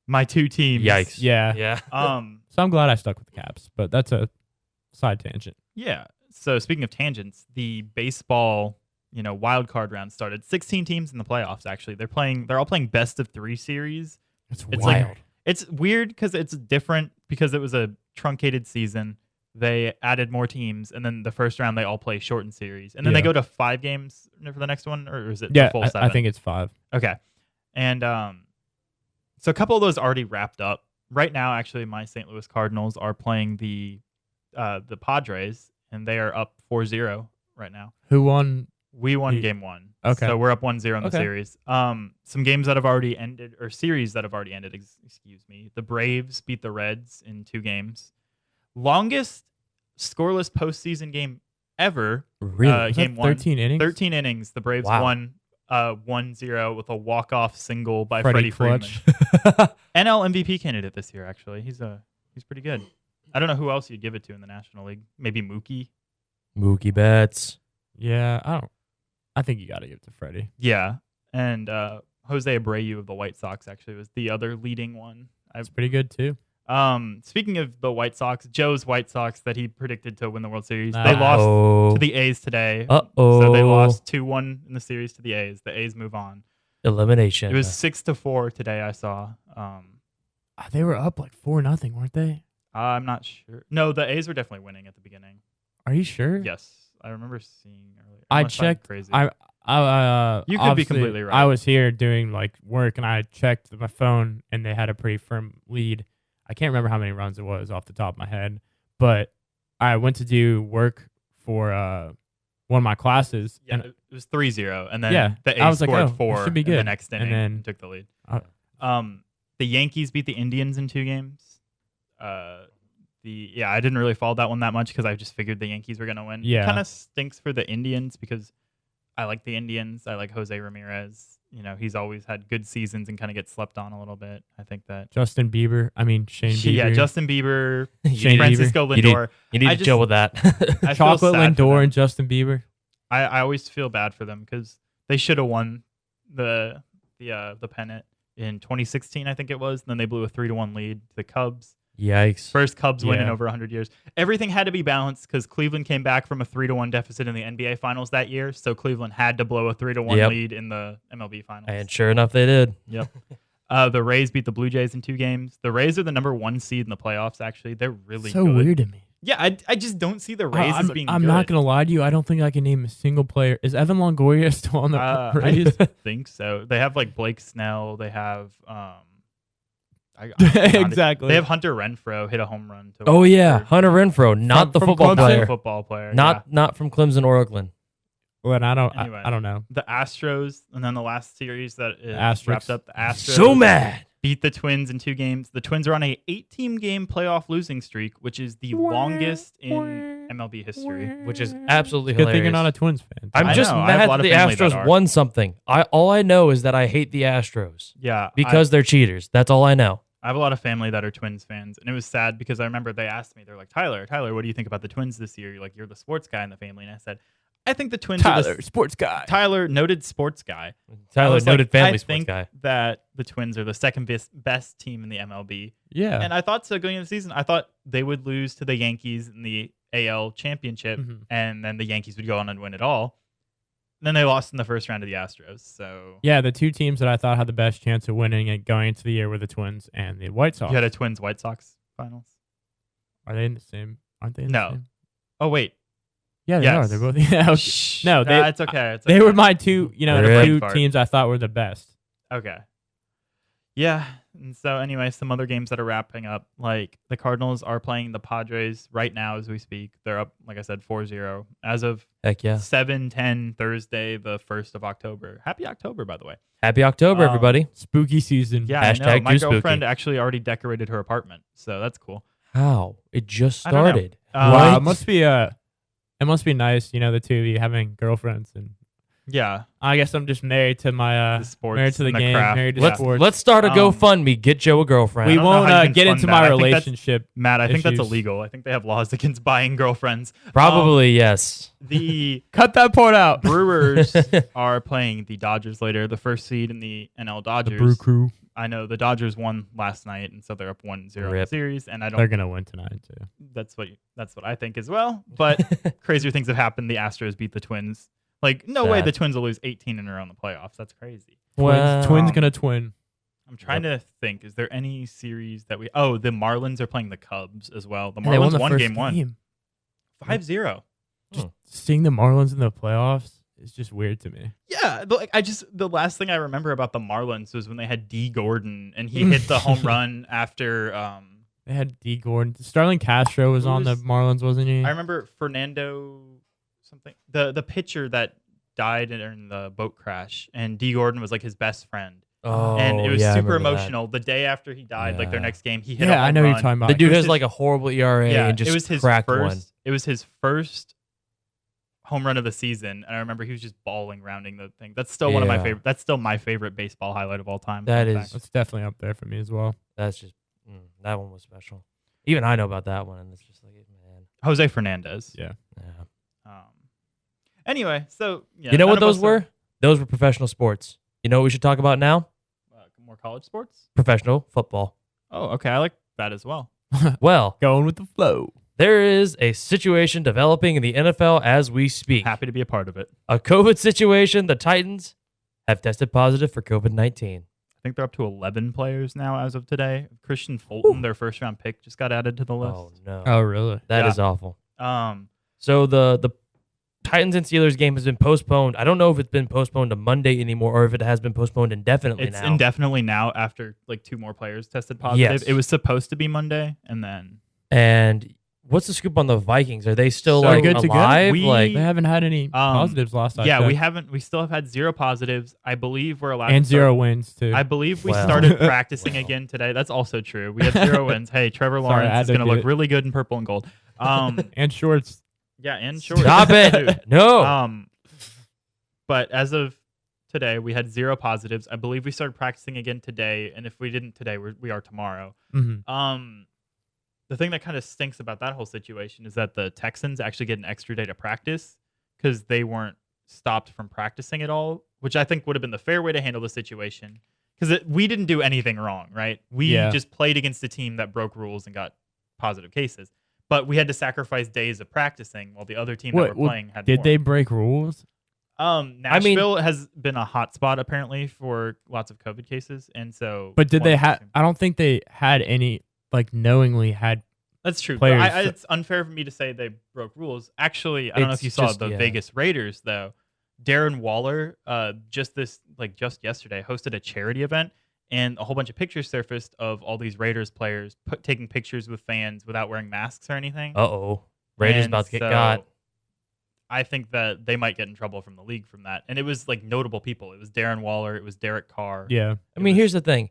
my two teams. Yikes. Yeah. So I'm glad I stuck with the Caps, but that's a side tangent. Yeah. So speaking of tangents, the baseball, wild card round started. 16 teams in the playoffs, actually. They're all playing best of 3 series. It's wild. It's weird because it's different because it was a truncated season. They added more teams, and then the first round they all play shortened series, and then they go to 5 games for the next one, or is it the full 7? I think it's 5. Okay, and so a couple of those already wrapped up. Right now, actually, my St. Louis Cardinals are playing the Padres, and they are up 4-0 right now. Who won? We won game 1. Okay. So we're up 1-0 in the series. Some games that have already ended, or series that have already ended, excuse me. The Braves beat the Reds in 2 games. Longest scoreless postseason game ever. Really? Game 1. 13 innings? 13 innings. The Braves won 1-0 with a walk-off single by Freddie Freeman. NL MVP candidate this year, actually. He's pretty good. I don't know who else you'd give it to in the National League. Maybe Mookie. Mookie Betts. Yeah, I think you got to give it to Freddie. Yeah, and Jose Abreu of the White Sox actually was the other leading one. That's pretty good too. Speaking of the White Sox, Joe's White Sox that he predicted to win the World Series, they lost to the A's today. So they lost 2-1 in the series to the A's. The A's move on. Elimination. It was 6-4 today. I saw. They were up like 4-0, weren't they? I'm not sure. No, the A's were definitely winning at the beginning. Are you sure? Yes, I remember seeing earlier. I checked. Crazy. You could be completely right. I was here doing like work, and I checked my phone, and they had a pretty firm lead. I can't remember how many runs it was off the top of my head, but I went to do work for one of my classes. Yeah, and it was 3-0, and then the A's scored 4 should be good. in the next inning and took the lead. The Yankees beat the Indians in 2 games. I didn't really follow that one that much because I just figured the Yankees were going to win. Yeah. It kind of stinks for the Indians because I like the Indians. I like Jose Ramirez. He's always had good seasons and kind of gets slept on a little bit. I think that Shane Bieber. Yeah, Justin Bieber, Shane Francisco Bieber. Lindor. You need to deal with that. Chocolate Lindor and Justin Bieber. I always feel bad for them because they should have won the pennant in 2016, I think it was. And then they blew a 3-1 lead to the Cubs. Yikes. First Cubs win in over 100 years. Everything had to be balanced because Cleveland came back from a 3-1 deficit in the NBA Finals that year. So Cleveland had to blow a 3-1 lead in the MLB Finals. And sure enough, they did. Yep. The Rays beat the Blue Jays in 2 games. The Rays are the number 1 seed in the playoffs, actually. They're really so good. Weird to me. Yeah, I just don't see the Rays as being I'm good. not going to lie to you. I don't think I can name a single player. Is Evan Longoria still on the Rays? I think so. They have like Blake Snell. They have... exactly. They have Hunter Renfroe hit a home run. Hunter Renfroe, not the football player. Football player. Not from Clemson or Oakland. Well, I don't know. The Astros, and then the last series that wrapped up, the Astros so mad beat the Twins in 2 games. The Twins are on a 18 game playoff losing streak, which is the longest in MLB history. Which is absolutely Good hilarious. thing you're not a Twins fan. I'm just mad that the Astros won something. All I know is that I hate the Astros. Yeah, because they're cheaters. That's all I know. I have a lot of family that are Twins fans, and it was sad because I remember they asked me, they're like, Tyler, what do you think about the Twins this year? You're the sports guy in the family. And I said, I think the Twins are sports guy. Tyler, noted sports guy. Family sports guy. I think that the Twins are the second best team in the MLB. Yeah. And I thought so going into the season. I thought they would lose to the Yankees in the AL championship, and then the Yankees would go on and win it all. Then they lost in the first round to the Astros. So yeah, the 2 teams that I thought had the best chance of winning and going into the year were the Twins and the White Sox. You had a Twins-White Sox finals. Are they in the same? Aren't they? No. Oh wait. Yeah, they are. They're both. Yeah, okay. No, it's okay. They were my 2. The 2 teams I thought were the best. Okay. Yeah. And so anyway, some other games that are wrapping up, like the Cardinals are playing the Padres right now as we speak. They're up, like I said, 4-0 as of 7-10 Thursday, the 1st of October. Happy October, by the way. Happy October, everybody. Spooky season. Yeah, I know. My girlfriend actually already decorated her apartment, so that's cool. How? It just started. Wow, it must be nice, the 2 of you having girlfriends and Yeah. I guess I'm just married to my The sports married to the and the game, craft. married to Yeah. sports. Let's start a GoFundMe. Get Joe a girlfriend. we don't know how you won't can get fund into that. my I think that's- relationship. Matt, I think that's issues. illegal. I think they have laws against buying girlfriends. Probably yes. The Cut that part out. Brewers are playing the Dodgers later, the first seed in the NL Dodgers. Brew Crew. I know the Dodgers won last night, and so they're up 1-0 in the Rip. series. And I They're don't. gonna win tonight too. That's what I think as well. But crazier things have happened. The Astros beat the Twins. Like, no way Sad. the Twins will lose 18 in a row in the playoffs. That's crazy. Well, Twins gonna twin. I'm trying to think. Is there any series that we? Oh, the Marlins are playing the Cubs as well. The And they won Marlins the won first game 1, 5-0. Seeing the Marlins in the playoffs is just weird to me. Yeah, but like the last thing I remember about the Marlins was when they had D. Gordon and he hit the home run after. They had D. Gordon. Starling Castro was Who on the was- Marlins, wasn't he? I remember Fernando something. The pitcher that died in the boat crash, and D. Gordon was like his best friend. Oh, And it was yeah, I super remember that. emotional. The day after he died, like their Yeah. next game, he hit a yeah, home I know who run. you're talking about. The dude was has his- like a horrible ERA Yeah, and just it was his cracked first. one. It was his first home run of the season, and I remember he was just bawling, rounding the thing. That's still one of my Yeah. favorite. That's still my favorite baseball highlight of all time. That Fun is- fact. That's definitely up there for me as well. That's just that one was special. Even I know about that one, and it's just like, man, Jose Fernandez. Yeah. yeah. Anyway, so yeah, You know none what of those us were? Those were professional sports. You know what we should talk about now? more college sports. Professional football. Oh, okay, I like that as well. Well, Going with the flow. there is a situation developing in the NFL as we speak. Happy to be a part of it. A COVID situation. The Titans have tested positive for COVID-19. I think they're up to 11 players now as of today. Christian Fulton, their first round pick, just got added to the list. Oh no, Oh, really? that Yeah. is awful. So, So the Titans and Steelers game has been postponed. I don't know if it's been postponed to Monday anymore or if it has been postponed indefinitely it's now. indefinitely now after like 2 more players tested positive. Yes. It was supposed to be Monday, and then And what's the scoop on the Vikings? Are they still So like good to go. alive? We- like They haven't had any positives last time. yeah, we still have had 0 positives. I believe we're allowed and to start- 0 wins too. I believe we Well. started practicing Well. again today. That's also true. We had 0 wins. Hey, Trevor Sorry, I Lawrence had is to going to do look it. really good in purple and gold. and shorts. Yeah, and short. stop it. No. But as of today, we had 0 positives. I believe we started practicing again today, and if we didn't today, we are tomorrow. Mm-hmm. The thing that kind of stinks about that whole situation is that the Texans actually get an extra day to practice because they weren't stopped from practicing at all, which I think would have been the fair way to handle the situation. Because we didn't do anything wrong, right? We just played against a team that broke rules and got positive cases. But we had to sacrifice days of practicing while the other team that were playing had Did more. they break rules? Nashville has been a hot spot apparently for lots of COVID cases, and so. But did one they of the have? teams- I don't think they had any knowingly had. That's true. players. It's unfair for me to say they broke rules. Actually, I don't know if It's you saw just- the yeah. Vegas Raiders though. Darren Waller, just yesterday, hosted a charity event, and a whole bunch of pictures surfaced of all these Raiders players taking pictures with fans without wearing masks or anything. Uh-oh. Raiders And about to get so got. I think that they might get in trouble from the league from that. And it was like notable people. It was Darren Waller. It was Derek Carr. Yeah. I mean, here's the thing.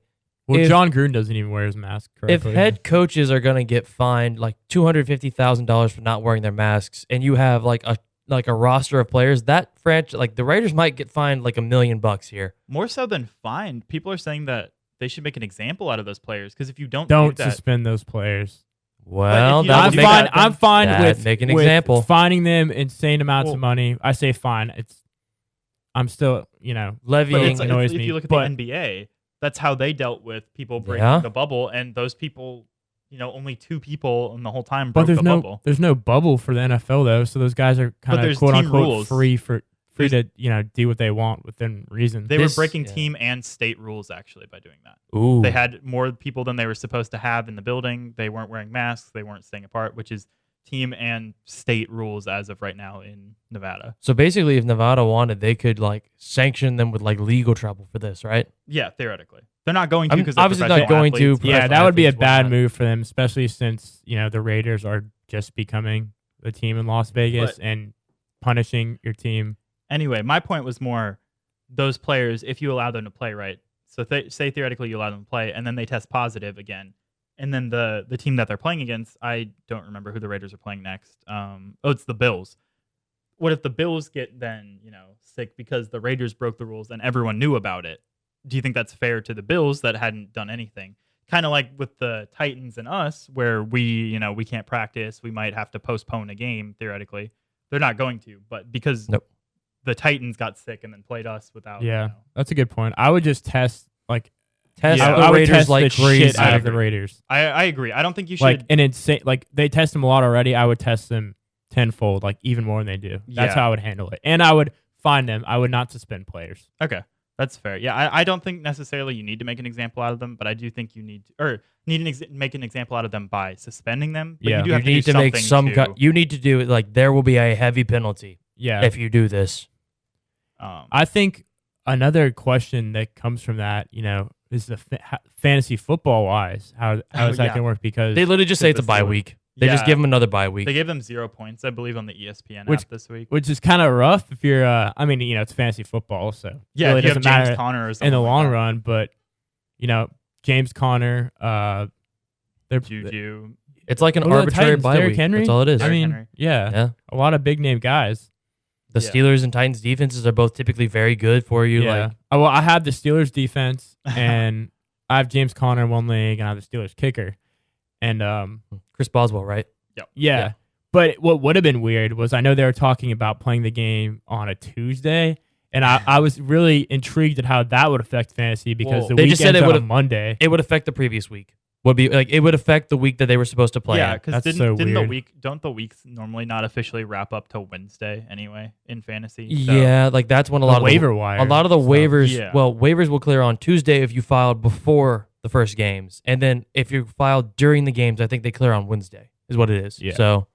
Well, If- John Gruden doesn't even wear his mask If correctly. head coaches are going to get fined like $250,000 for not wearing their masks and you have like a roster of players, that franchise, like the Raiders might get fined like $1 million here. More so than fined, people are saying that they should make an example out of those players because if you don't do that, suspend those players. Well, if you that don't would do make that, that- I'm fine that with make an with example. finding them insane amounts Well- of money. I say fine. I'm still but levying. it's, annoys if me, you look at but- the NBA, that's how they dealt with people breaking Yeah. the bubble, and those people, only 2 people in the whole time But broke the there's bubble. no bubble for the NFL though, so those guys are kind of there's quote team unquote rules. free to do what they want within reason. They This- were breaking yeah. team and state rules actually by doing that. Ooh. They had more people than they were supposed to have in the building. They weren't wearing masks. They weren't staying apart, which is team and state rules as of right now in Nevada. So basically, if Nevada wanted, they could like sanction them with like legal trouble for this, right? Yeah, theoretically. They're not going to I'm because obviously not going to, yeah, professional that would be a athletes, bad whatnot. move for them, especially since the Raiders are just becoming the team in Las Vegas But- and punishing your team. Anyway, my point was more those players, if you allow them to play right. So say theoretically you allow them to play and then they test positive again. And then the team that they're playing against, I don't remember who the Raiders are playing next. It's the Bills. what if the Bills get then, sick because the Raiders broke the rules and everyone knew about it? Do you think that's fair to the Bills that hadn't done anything? Kind of like with the Titans and us, where we can't practice, we might have to postpone a game theoretically. They're not going to, but because the Titans got sick and then played us without. Yeah, that's a good point. I would just test the Raiders like crazy. Shit out of the Raiders. I agree. I don't think you should. Like an insane. Like they test them a lot already. I would test them tenfold, like even more than they do. That's how I would handle it, and I would fine them. I would not suspend players. Okay. That's fair. Yeah, I don't think necessarily you need to make an example out of them, but I do think you need to make an example out of them by suspending them. But you need to make some. You need to do it like there will be a heavy penalty. Yeah. If you do this, I think another question that comes from that, is the fantasy football wise. How is that going to work? Because they literally just say it's a bye week. They just give them another bye week. They gave them 0 points, I believe, on the ESPN app this week. Which is kind of rough if you're, it's fantasy football, so yeah, really you have matter James Conner or something in the long like run. But, James Conner, they're Juju. It's like an arbitrary bye Derrick week. Henry? That's all it is. I mean, yeah, a lot of big name guys. The Steelers and Titans defenses are both typically very good for you. Yeah. I have the Steelers defense, and I have James Conner in one league, and I have the Steelers kicker, and Chris Boswell, right? Yeah. But what would have been weird was I know they were talking about playing the game on a Tuesday, and I was really intrigued at how that would affect fantasy because the week ends on a Monday. It would affect the previous week. It would affect the week that they were supposed to play. Yeah, because don't the weeks normally not officially wrap up till Wednesday anyway in fantasy? So yeah, like that's when a lot of waiver wire. A lot of the waivers. Yeah. Well, waivers will clear on Tuesday if you filed before the first games, and then if you filed during the games, I think they clear on Wednesday. Is what it is. Yeah. So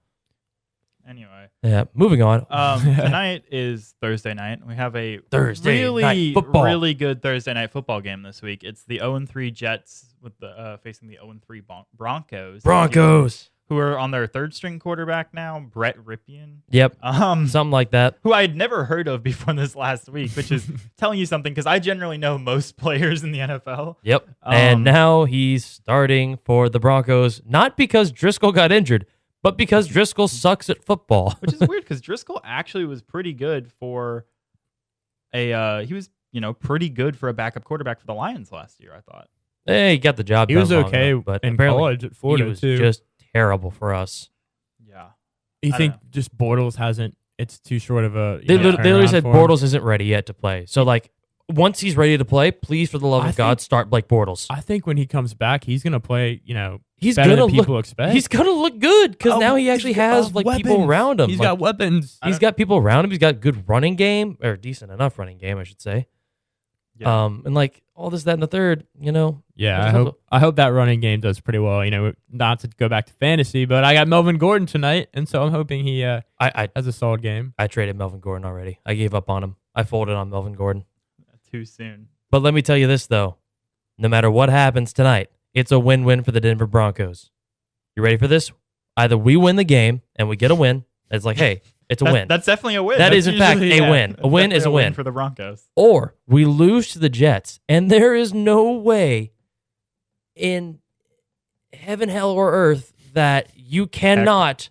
anyway, moving on. Tonight is Thursday night. We have a really good Thursday night football game this week. It's the 0-3 Jets with the facing the 0-3 Broncos, who are on their third string quarterback now, Brett Rypien. Yep. Something like that. Who I had never heard of before this last week, which is telling you something because I generally know most players in the NFL. Yep. And now he's starting for the Broncos, not because Driscoll got injured, but because Driscoll sucks at football. Which is weird because Driscoll actually was pretty good for pretty good for a backup quarterback for the Lions last year, I thought. Hey, he got the job done. He was okay enough, but in college at Florida, he was too. Just terrible for us. Yeah. You think just Bortles hasn't, it's too short of a. They literally said Bortles isn't ready yet to play. So, once he's ready to play, please, for the love of God, start Blake Bortles. I think when he comes back, he's going to play, he's better than people expect. He's going to look good because now he actually has people around him. He's got weapons. He's got people around him. He's got good running game, or decent enough running game, I should say. Yeah. And all this, that, and the third, Yeah, I hope that running game does pretty well. Not to go back to fantasy, but I got Melvin Gordon tonight, and so I'm hoping he has a solid game. I traded Melvin Gordon already. I gave up on him. I folded on Melvin Gordon. Too soon. But let me tell you this, though. No matter what happens tonight, it's a win-win for the Denver Broncos. You ready for this? Either we win the game and we get a win. It's like, hey, it's a win. That's definitely a win. That is, in fact, a win. A win is a win for the Broncos. Or we lose to the Jets, and there is no way in heaven, hell, or earth that you cannot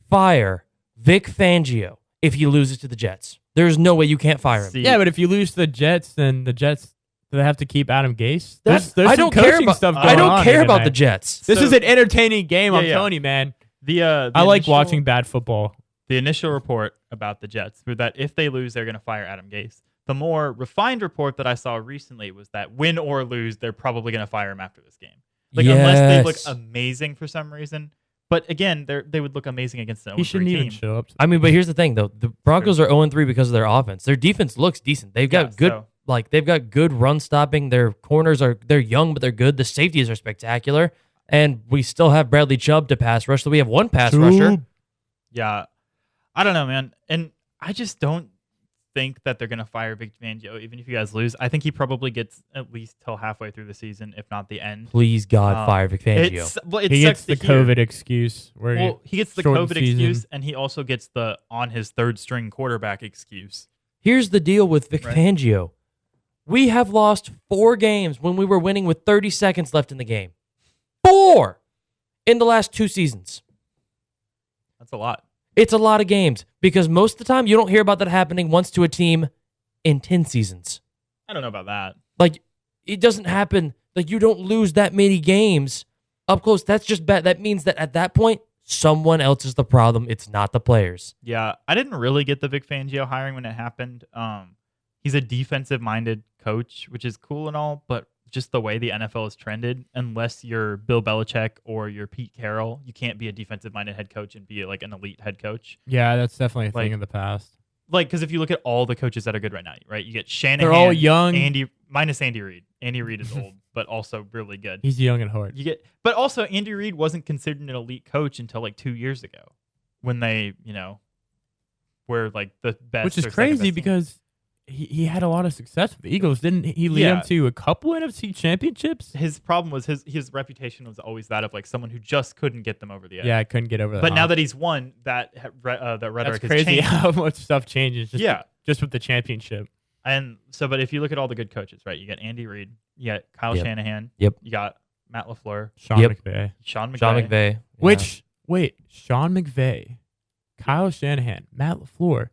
fire Vic Fangio if he loses to the Jets. There's no way you can't fire him. Yeah, but if you lose to the Jets, then the Jets, do they have to keep Adam Gase? There's I don't care about stuff going I don't on care about tonight. the Jets. This is an entertaining game. I'm telling you, man. I like watching bad football. The initial report about the Jets was that if they lose, they're going to fire Adam Gase. The more refined report that I saw recently was that win or lose, they're probably going to fire him after this game. Unless they look amazing for some reason. But again, they would look amazing against the 0-3 team. He shouldn't even show up. I mean, but here's the thing, though. The Broncos are 0-3 because of their offense. Their defense looks decent. They've got they've got good run stopping. Their corners they're young, but they're good. The safeties are spectacular. And we still have Bradley Chubb to pass rush, so we have one pass rusher. Yeah. I don't know, man. And I just don't think that they're going to fire Vic Fangio, even if you guys lose. I think he probably gets at least till halfway through the season, if not the end. Please, God, fire Vic Fangio. He gets the COVID excuse. He gets the COVID excuse, and he also gets the on his third string quarterback excuse. Here's the deal with Vic Fangio. We have lost 4 games when we were winning with 30 seconds left in the game. 4 in the last 2 seasons. That's a lot. It's a lot of games because most of the time you don't hear about that happening once to a team in 10 seasons. I don't know about that. Like, it doesn't happen. Like, you don't lose that many games up close. That's just bad. That means that at that point, someone else is the problem. It's not the players. Yeah, I didn't really get the Vic Fangio hiring when it happened. He's a defensive-minded coach, which is cool and all, but just the way the NFL has trended, unless you're Bill Belichick or you're Pete Carroll, you can't be a defensive-minded head coach and be like an elite head coach. Yeah, that's definitely a thing in the past. Like, because if you look at all the coaches that are good right now, right? You get Shanahan. They're all young. Minus Andy Reid. Andy Reid is old, but also really good. He's young and hard. But also Andy Reid wasn't considered an elite coach until like 2 years ago, when they, were like the best. Which is crazy because he had a lot of success with the Eagles. Didn't he lead them to a couple NFC championships? His problem was his reputation was always that of like someone who just couldn't get them over the edge. Yeah, I couldn't get over that. But now that he's won, that rhetoric has changed. How much stuff changes just with the championship. And so, but if you look at all the good coaches, right? You got Andy Reid, you got Kyle Shanahan, you got Matt LaFleur, Sean McVay. Sean McVay. Yeah. Sean McVay, Kyle Shanahan, Matt LaFleur.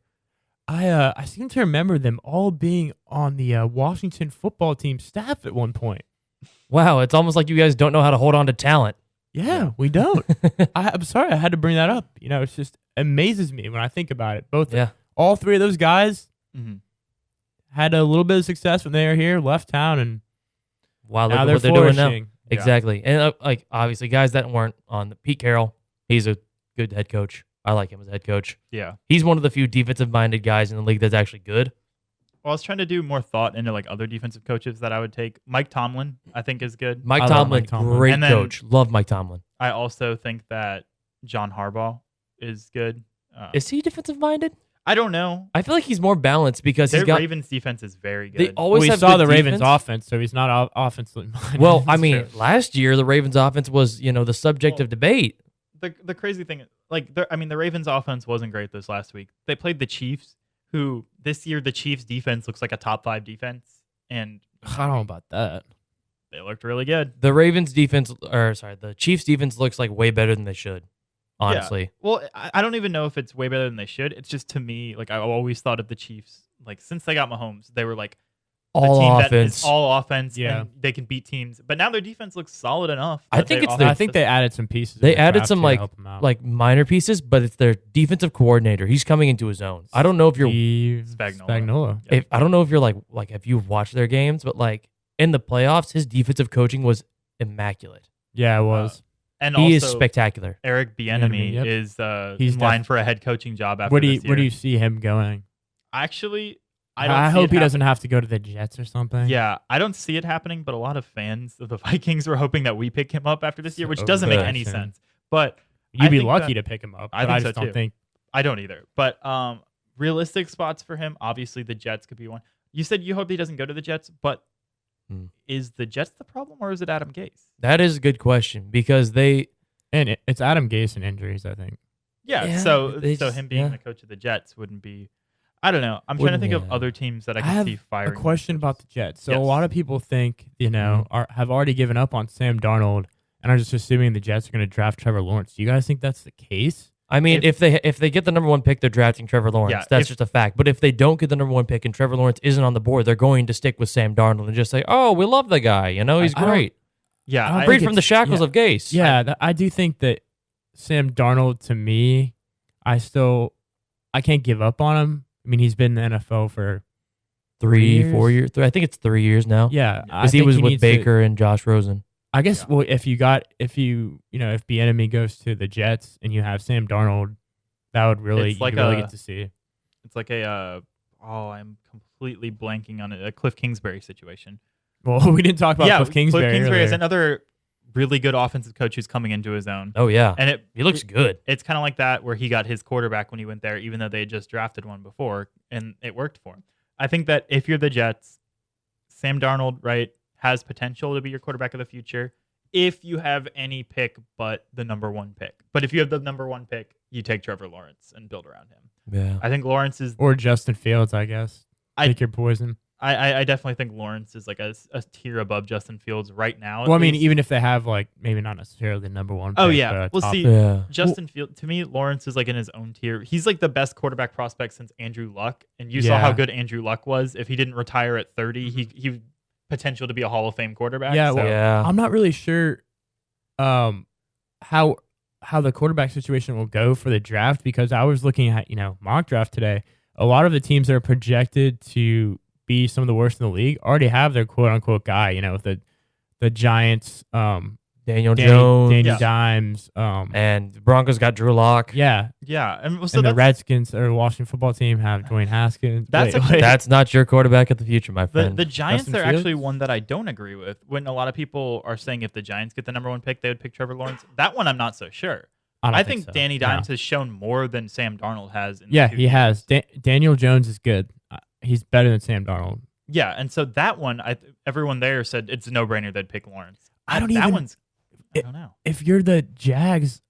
I seem to remember them all being on the Washington football team staff at one point. Wow, it's almost like you guys don't know how to hold on to talent. Yeah, we don't. I'm sorry, I had to bring that up. It's just amazes me when I think about it. All three of those guys had a little bit of success when they were here, left town, and wow, now look they're what they're doing flourishing. now. Exactly, and like obviously, guys that weren't on Pete Carroll, he's a good head coach. I like him as a head coach. Yeah. He's one of the few defensive-minded guys in the league that's actually good. Well, I was trying to do more thought into like other defensive coaches that I would take. Mike Tomlin, I think, is good. Mike Tomlin, great coach. Love Mike Tomlin. I also think that John Harbaugh is good. Is he defensive-minded? I don't know. I feel like he's more balanced because their Ravens defense is very good. They always have saw good the Ravens defense. offense, so he's not offensively minded. Well, I mean, last year the Ravens offense was, the subject of debate. The crazy thing, the Ravens offense wasn't great this last week. They played the Chiefs, who this year the Chiefs defense looks like a top 5 defense, and I don't know about that. They looked really good. The Chiefs defense looks like way better than they should. Honestly, yeah. Well, I don't even know if it's way better than they should. It's just, to me, like, I always thought of the Chiefs, like, since they got Mahomes, they were like all offense. All offense, and they can beat teams. But now their defense looks solid enough. I think they added some pieces. They added some like minor pieces, but it's their defensive coordinator. He's coming into his own. I don't know if you're Spagnuolo. I don't know if you're like if you've watched their games, but like in the playoffs, his defensive coaching was immaculate. Yeah, it was. And he also, is spectacular. Eric Bieniemy is he's in line for a head coaching job after this year. Where do you see him going? Actually, I hope he doesn't have to go to the Jets or something. Yeah, I don't see it happening, but a lot of fans of the Vikings were hoping that we pick him up after this year, which doesn't make any sense. But you'd be lucky to pick him up. I just don't think. I don't either. But realistic spots for him, obviously the Jets could be one. You said you hope he doesn't go to the Jets, but is the Jets the problem, or is it Adam Gase? That is a good question because it's Adam Gase and injuries, I think. Yeah, so him being the coach of the Jets wouldn't be. I don't know. I'm trying to think of other teams that I can see firing. A question about the Jets. So a lot of people think, have already given up on Sam Darnold and are just assuming the Jets are going to draft Trevor Lawrence. Do you guys think that's the case? I mean, if they get the number 1 pick, they're drafting Trevor Lawrence. Yeah, that's just a fact. But if they don't get the number 1 pick and Trevor Lawrence isn't on the board, they're going to stick with Sam Darnold and just say, "Oh, we love the guy. He's great." Yeah, freed from the shackles of Gase. Yeah, I do think that Sam Darnold, to me, I can't give up on him. I mean, he's been in the NFL for 4 years. I think it's 3 years now. Yeah, because he was with Baker and Josh Rosen. I guess. Well, if Bieniemy goes to the Jets and you have Sam Darnold, that would really really get to see. It's like I'm completely blanking on it. A Cliff Kingsbury situation. Well, we didn't talk about Cliff Kingsbury. Cliff Kingsbury earlier. is another really good offensive coach who's coming into his own. Oh yeah, and he looks good. It's kind of like that where he got his quarterback when he went there, even though they had just drafted one before, and it worked for him. I think that if you're the Jets, Sam Darnold, right, has potential to be your quarterback of the future if you have any pick but the number 1 pick. But if you have the number 1 pick, you take Trevor Lawrence and build around him. Yeah, I think Lawrence is or Justin Fields. I guess pick your poison. I definitely think Lawrence is like a tier above Justin Fields right now. Well, I mean, even if they have like maybe not necessarily the number one. Oh pick, yeah, but top. Justin Fields, to me, Lawrence is like in his own tier. He's like the best quarterback prospect since Andrew Luck, and you saw how good Andrew Luck was. If he didn't retire at 30, he potential to be a Hall of Fame quarterback. Yeah, so. well, I'm not really sure how the quarterback situation will go for the draft, because I was looking at mock draft today. A lot of the teams that are projected to be some of the worst in the league already have their quote unquote guy. With the Giants, Daniel Jones, Danny Dimes, and the Broncos got Drew Lock. Yeah, and the Redskins or Washington football team have Dwayne Haskins. That's not your quarterback of the future, my friend. The Giants are actually one that I don't agree with. When a lot of people are saying if the Giants get the number one pick, they would pick Trevor Lawrence. That one I'm not so sure. I think so. Danny Dimes has shown more than Sam Darnold has. He has. Daniel Jones is good. He's better than Sam Darnold. Yeah, and so that one, everyone there said it's a no-brainer they'd pick Lawrence. I don't know. If you're the Jags,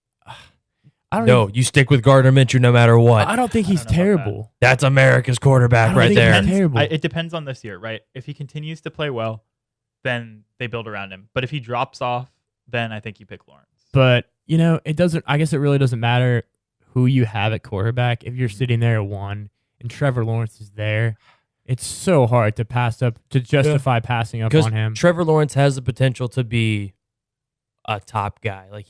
you stick with Gardner Minshew no matter what. I don't think he's terrible. That's America's quarterback right there. Terrible. It depends on this year, right? If he continues to play well, then they build around him. But if he drops off, then I think you pick Lawrence. But it doesn't. I guess it really doesn't matter who you have at quarterback. If you're sitting there at 1 and Trevor Lawrence is there, it's so hard to justify passing up on him. Trevor Lawrence has the potential to be a top guy.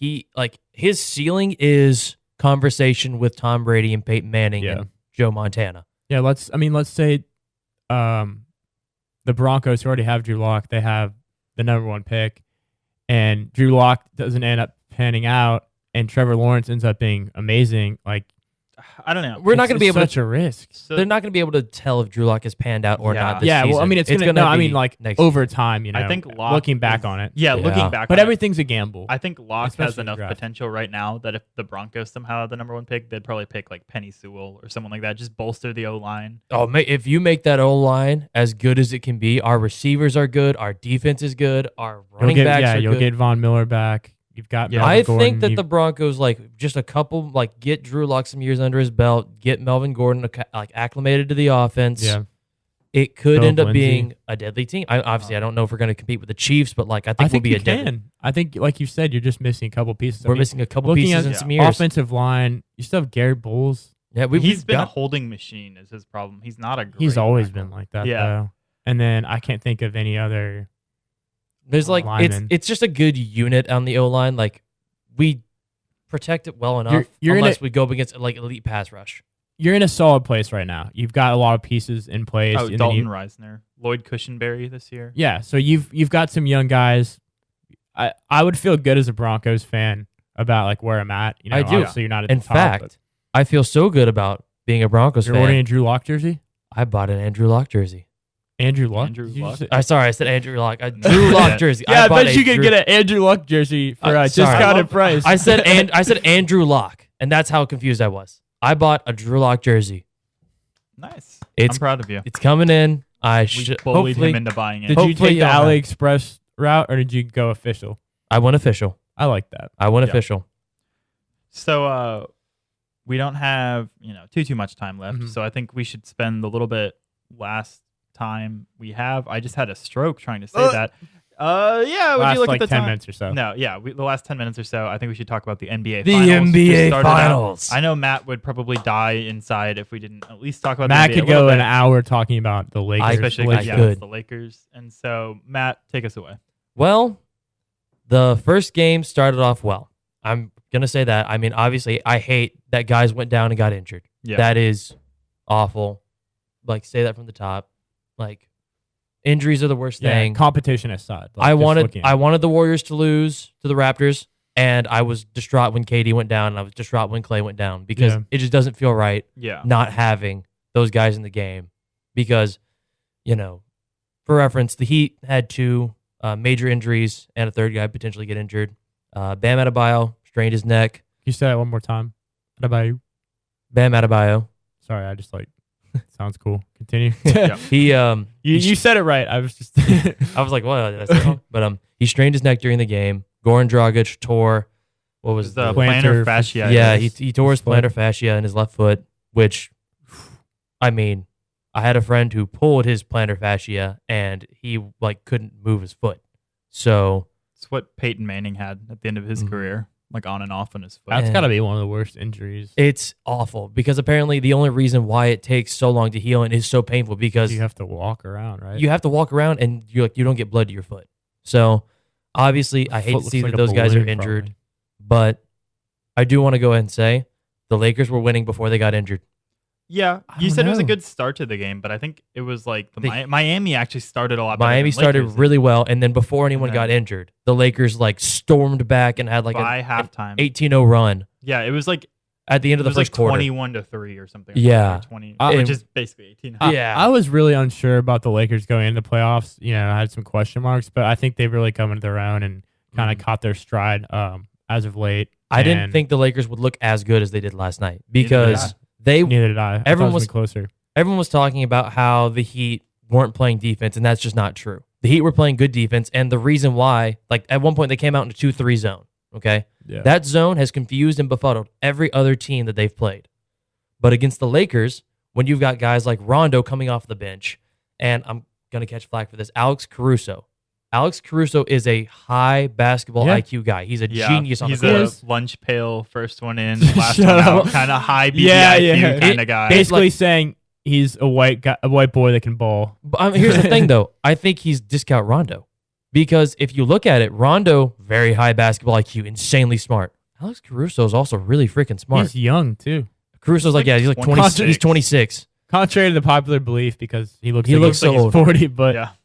His ceiling is conversation with Tom Brady and Peyton Manning and Joe Montana. Yeah, let's say the Broncos, who already have Drew Lock, they have the number one pick, and Drew Lock doesn't end up panning out, and Trevor Lawrence ends up being amazing. I don't know. We're not going to be able such a risk. So they're not going to be able to tell if Drew Lock has panned out or not. This season. Well, I mean, it's going to over time. I think Lock looking back on it. Yeah, looking back. But everything's a gamble. I think Lock has enough potential right now that if the Broncos somehow have the number one pick, they'd probably pick like Penny Sewell or someone like that. Just bolster the O line. Oh, if you make that O line as good as it can be, our receivers are good, our defense is good, our running backs are good. You'll get Von Miller back. You've got. Melvin I Gordon. think that the Broncos just a couple get Drew Lock some years under his belt, get Melvin Gordon acclimated to the offense. Yeah, it could end up being a deadly team. I don't know if we're going to compete with the Chiefs, but I think we'll be a deadly. I think, like you said, you're just missing a couple pieces. We're missing a couple pieces in some years. Offensive line, you still have Garrett Bowles. Yeah, he's been a holding machine. Is his problem? He's not a. He's always been like that. Yeah, though. And then I can't think of any other. There's it's just a good unit on the O line. We protect it well enough unless we go up against elite pass rush. You're in a solid place right now. You've got a lot of pieces in place. Oh, Dalton Reisner, Lloyd Cushenberry this year. Yeah, so you've got some young guys. I would feel good as a Broncos fan about where I'm at. I do. Obviously you're not at the top. In fact, I feel so good about being a Broncos fan. You're ordering a Drew Lock jersey? I bought an Andrew Lock jersey. Andrew Luck? I said Andrew Luck. A Drew Lock jersey. Yeah, I bet you could get an Andrew Luck jersey for a discounted price. I said Andrew Luck, and that's how confused I was. I bought a Drew Lock jersey. Nice. I'm proud of you. It's coming in. We bullied him into buying it. Did you take the AliExpress route, or did you go official? I went official. I like that. I went official. So we don't have too much time left, so I think we should spend a little bit last time we have. I just had a stroke trying to say that. Yeah. Would you look at the 10 minutes or so? No, yeah. The last 10 minutes or so, I think we should talk about the NBA Finals. NBA Finals. I know Matt would probably die inside if we didn't at least talk about Matt the NBA. Matt could go an hour talking about the Lakers. Especially the Lakers. And so, Matt, take us away. Well, the first game started off well. I'm going to say that. I mean, obviously, I hate that guys went down and got injured. Yeah. That is awful. Say that from the top. Injuries are the worst thing. Competition aside, I wanted the Warriors to lose to the Raptors, and I was distraught when KD went down, and I was distraught when Clay went down because it just doesn't feel right. Not having those guys in the game, because for reference, the Heat had 2 major injuries and a third guy potentially get injured. Bam Adebayo strained his neck. Can you say that one more time? Adebayo. Bam Adebayo. Sorry, I just sounds cool. Continue. He you said it right. I was just I was like, what did I say wrong? But he strained his neck during the game. Goran Dragic tore what was the plantar fascia? Yeah, he tore his plantar fascia in his left foot, which I mean, I had a friend who pulled his plantar fascia and he like couldn't move his foot. So it's what Peyton Manning had at the end of his career, like on and off on his foot. That's got to be one of the worst injuries. It's awful because apparently the only reason why it takes so long to heal and is so painful because you have to walk around, right? You have to walk around and you don't get blood to your foot. So obviously, I hate to see that those guys are injured, but I do want to go ahead and say the Lakers were winning before they got injured. Yeah, you said it was a good start to the game, but I think it was like Miami actually started a lot better. Miami started really well, and then before anyone got injured, the Lakers like stormed back and had like by halftime 18-0 run. Yeah, it was like at the end of the first quarter, 21-3 or something. Yeah, 20, which is basically 18. I was really unsure about the Lakers going into the playoffs. You know, I had some question marks, but I think they've really come into their own and kind of caught their stride as of late. I didn't think the Lakers would look as good as they did last night because neither did I. Everyone was closer. Everyone was talking about how the Heat weren't playing defense, and that's just not true. The Heat were playing good defense, and the reason why, like at one point they came out in a 2-3 zone. Okay, that zone has confused and befuddled every other team that they've played. But against the Lakers, when you've got guys like Rondo coming off the bench, and I'm gonna catch flack for this, Alex Caruso. Alex Caruso is a high basketball IQ guy. He's a genius on the court. He's a lunch pail, first one in, last one out, kind of high BBIQ kind of guy. Basically saying he's a white boy that can ball. But, here's the thing, though. I think he's discount Rondo. Because if you look at it, Rondo, very high basketball IQ, insanely smart. Alex Caruso is also really freaking smart. He's young, too. Caruso's like he's like 26. He's 26. Contrary to the popular belief, because he looks so like he's 40,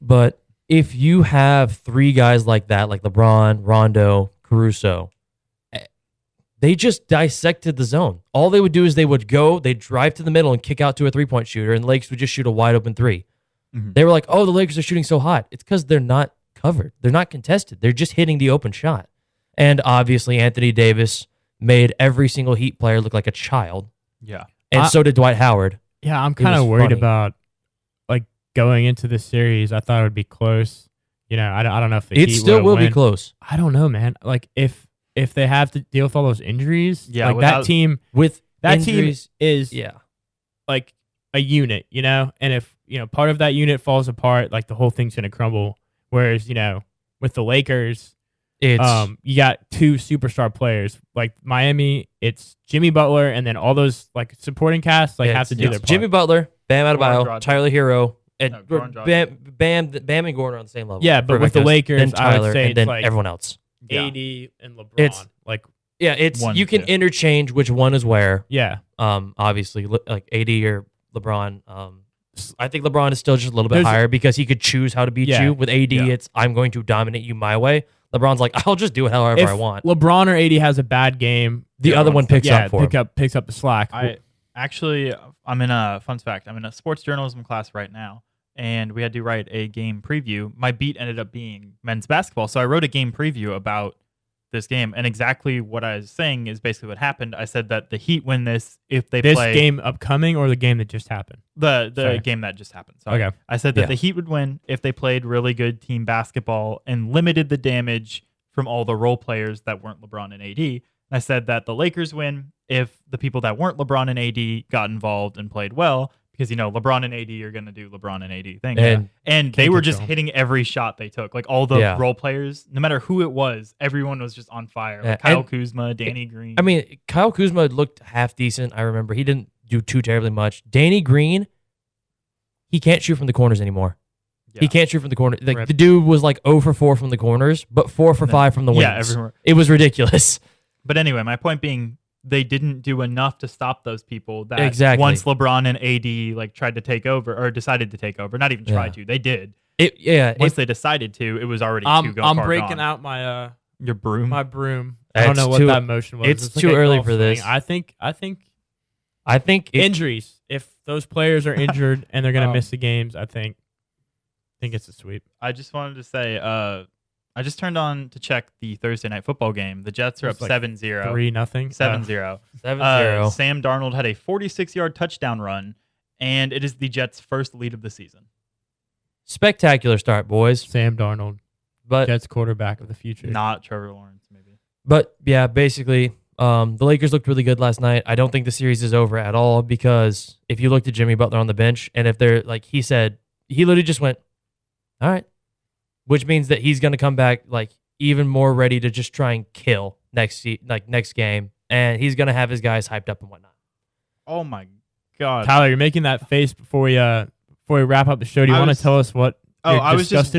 but if you have three guys like that, like LeBron, Rondo, Caruso, they just dissected the zone. All they would do is they'd drive to the middle and kick out to a three-point shooter, and the Lakers would just shoot a wide-open three. Mm-hmm. They were like, oh, the Lakers are shooting so hot. It's because they're not covered. They're not contested. They're just hitting the open shot. And obviously, Anthony Davis made every single Heat player look like a child. Yeah. And so did Dwight Howard. Yeah, I'm kind of worried about going into this series. I thought it would be close. You know, I don't know if the Heat still will be close. I don't know, man. Like if they have to deal with all those injuries, like that team is like a unit, you know. And if part of that unit falls apart, like the whole thing's gonna crumble. Whereas with the Lakers, it's you got two superstar players. Like Miami, it's Jimmy Butler, and then all those like supporting casts have to do their part. Jimmy Butler, Bam Adebayo, Tyler Hero. And Bam and Gordon are on the same level. Yeah, but with the Lakers, Tyler, I would say and then like everyone else. AD and LeBron. You can interchange which one is where. Yeah. Obviously, like AD or LeBron. I think LeBron is still just a little bit higher because he could choose how to beat you. With AD, it's I'm going to dominate you my way. LeBron's like, I'll just do it however I want. LeBron or AD has a bad game, the other one picks up for him. Picks up the slack. I'm in a fun fact. I'm in a sports journalism class right now. And we had to write a game preview. My beat ended up being men's basketball. So I wrote a game preview about this game. And exactly what I was saying is basically what happened. I said that the Heat win this if they play... This game upcoming or the game that just happened? The game that just happened. So okay. I said that the Heat would win if they played really good team basketball and limited the damage from all the role players that weren't LeBron and AD. And I said that the Lakers win if the people that weren't LeBron and AD got involved and played well. Because, LeBron and AD are going to do LeBron and AD things. And they were just hitting every shot they took. Like, all the role players, no matter who it was, everyone was just on fire. Like Kyle Kuzma, Danny Green. I mean, Kyle Kuzma looked half decent, I remember. He didn't do too terribly much. Danny Green, he can't shoot from the corners anymore. Yeah. He can't shoot from the corner. Like, the dude was like 0 for 4 from the corners, but 4 for 5 from the wings. Yeah, everywhere. It was ridiculous. But anyway, my point being, they didn't do enough to stop those people that once LeBron and AD tried to take over or decided to take over, not even tried to, they did. Once they decided to, it was already too gone. I'm breaking out my your broom. My broom. I don't know what that motion was. It's too early for this. I think injuries. If those players are injured and they're gonna miss the games, I think it's a sweep. I just wanted to say, I just turned on to check the Thursday night football game. The Jets are up 7-0. 3-0. 7-0. 7-0. Sam Darnold had a 46-yard touchdown run, and it is the Jets' first lead of the season. Spectacular start, boys. Sam Darnold, but Jets quarterback of the future. Not Trevor Lawrence, maybe. But, yeah, basically, The Lakers looked really good last night. I don't think the series is over at all because if you looked at Jimmy Butler on the bench and if they're like he said, he literally just went, all right, which means that he's going to come back like even more ready to just try and kill next game, and he's going to have his guys hyped up and whatnot. Oh my God, Tyler, you're making that face before we wrap up the show. Do you want to tell us what? I was just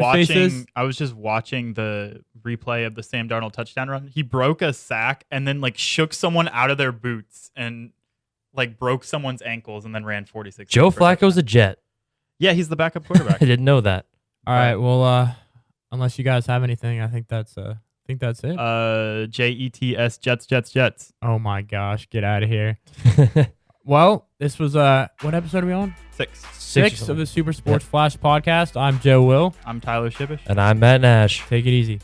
watching the replay of the Sam Darnold touchdown run. He broke a sack and then like shook someone out of their boots and like broke someone's ankles and then ran 46. Joe Flacco's a Jet. Yeah, he's the backup quarterback. I didn't know that. All right. Well, unless you guys have anything, I think that's it. Jets. Oh my gosh, get out of here. Well, this was what episode are we on? 6 of the Super Sports Flash podcast. I'm Joe Will. I'm Tyler Shibish. And I'm Matt Nash. Take it easy.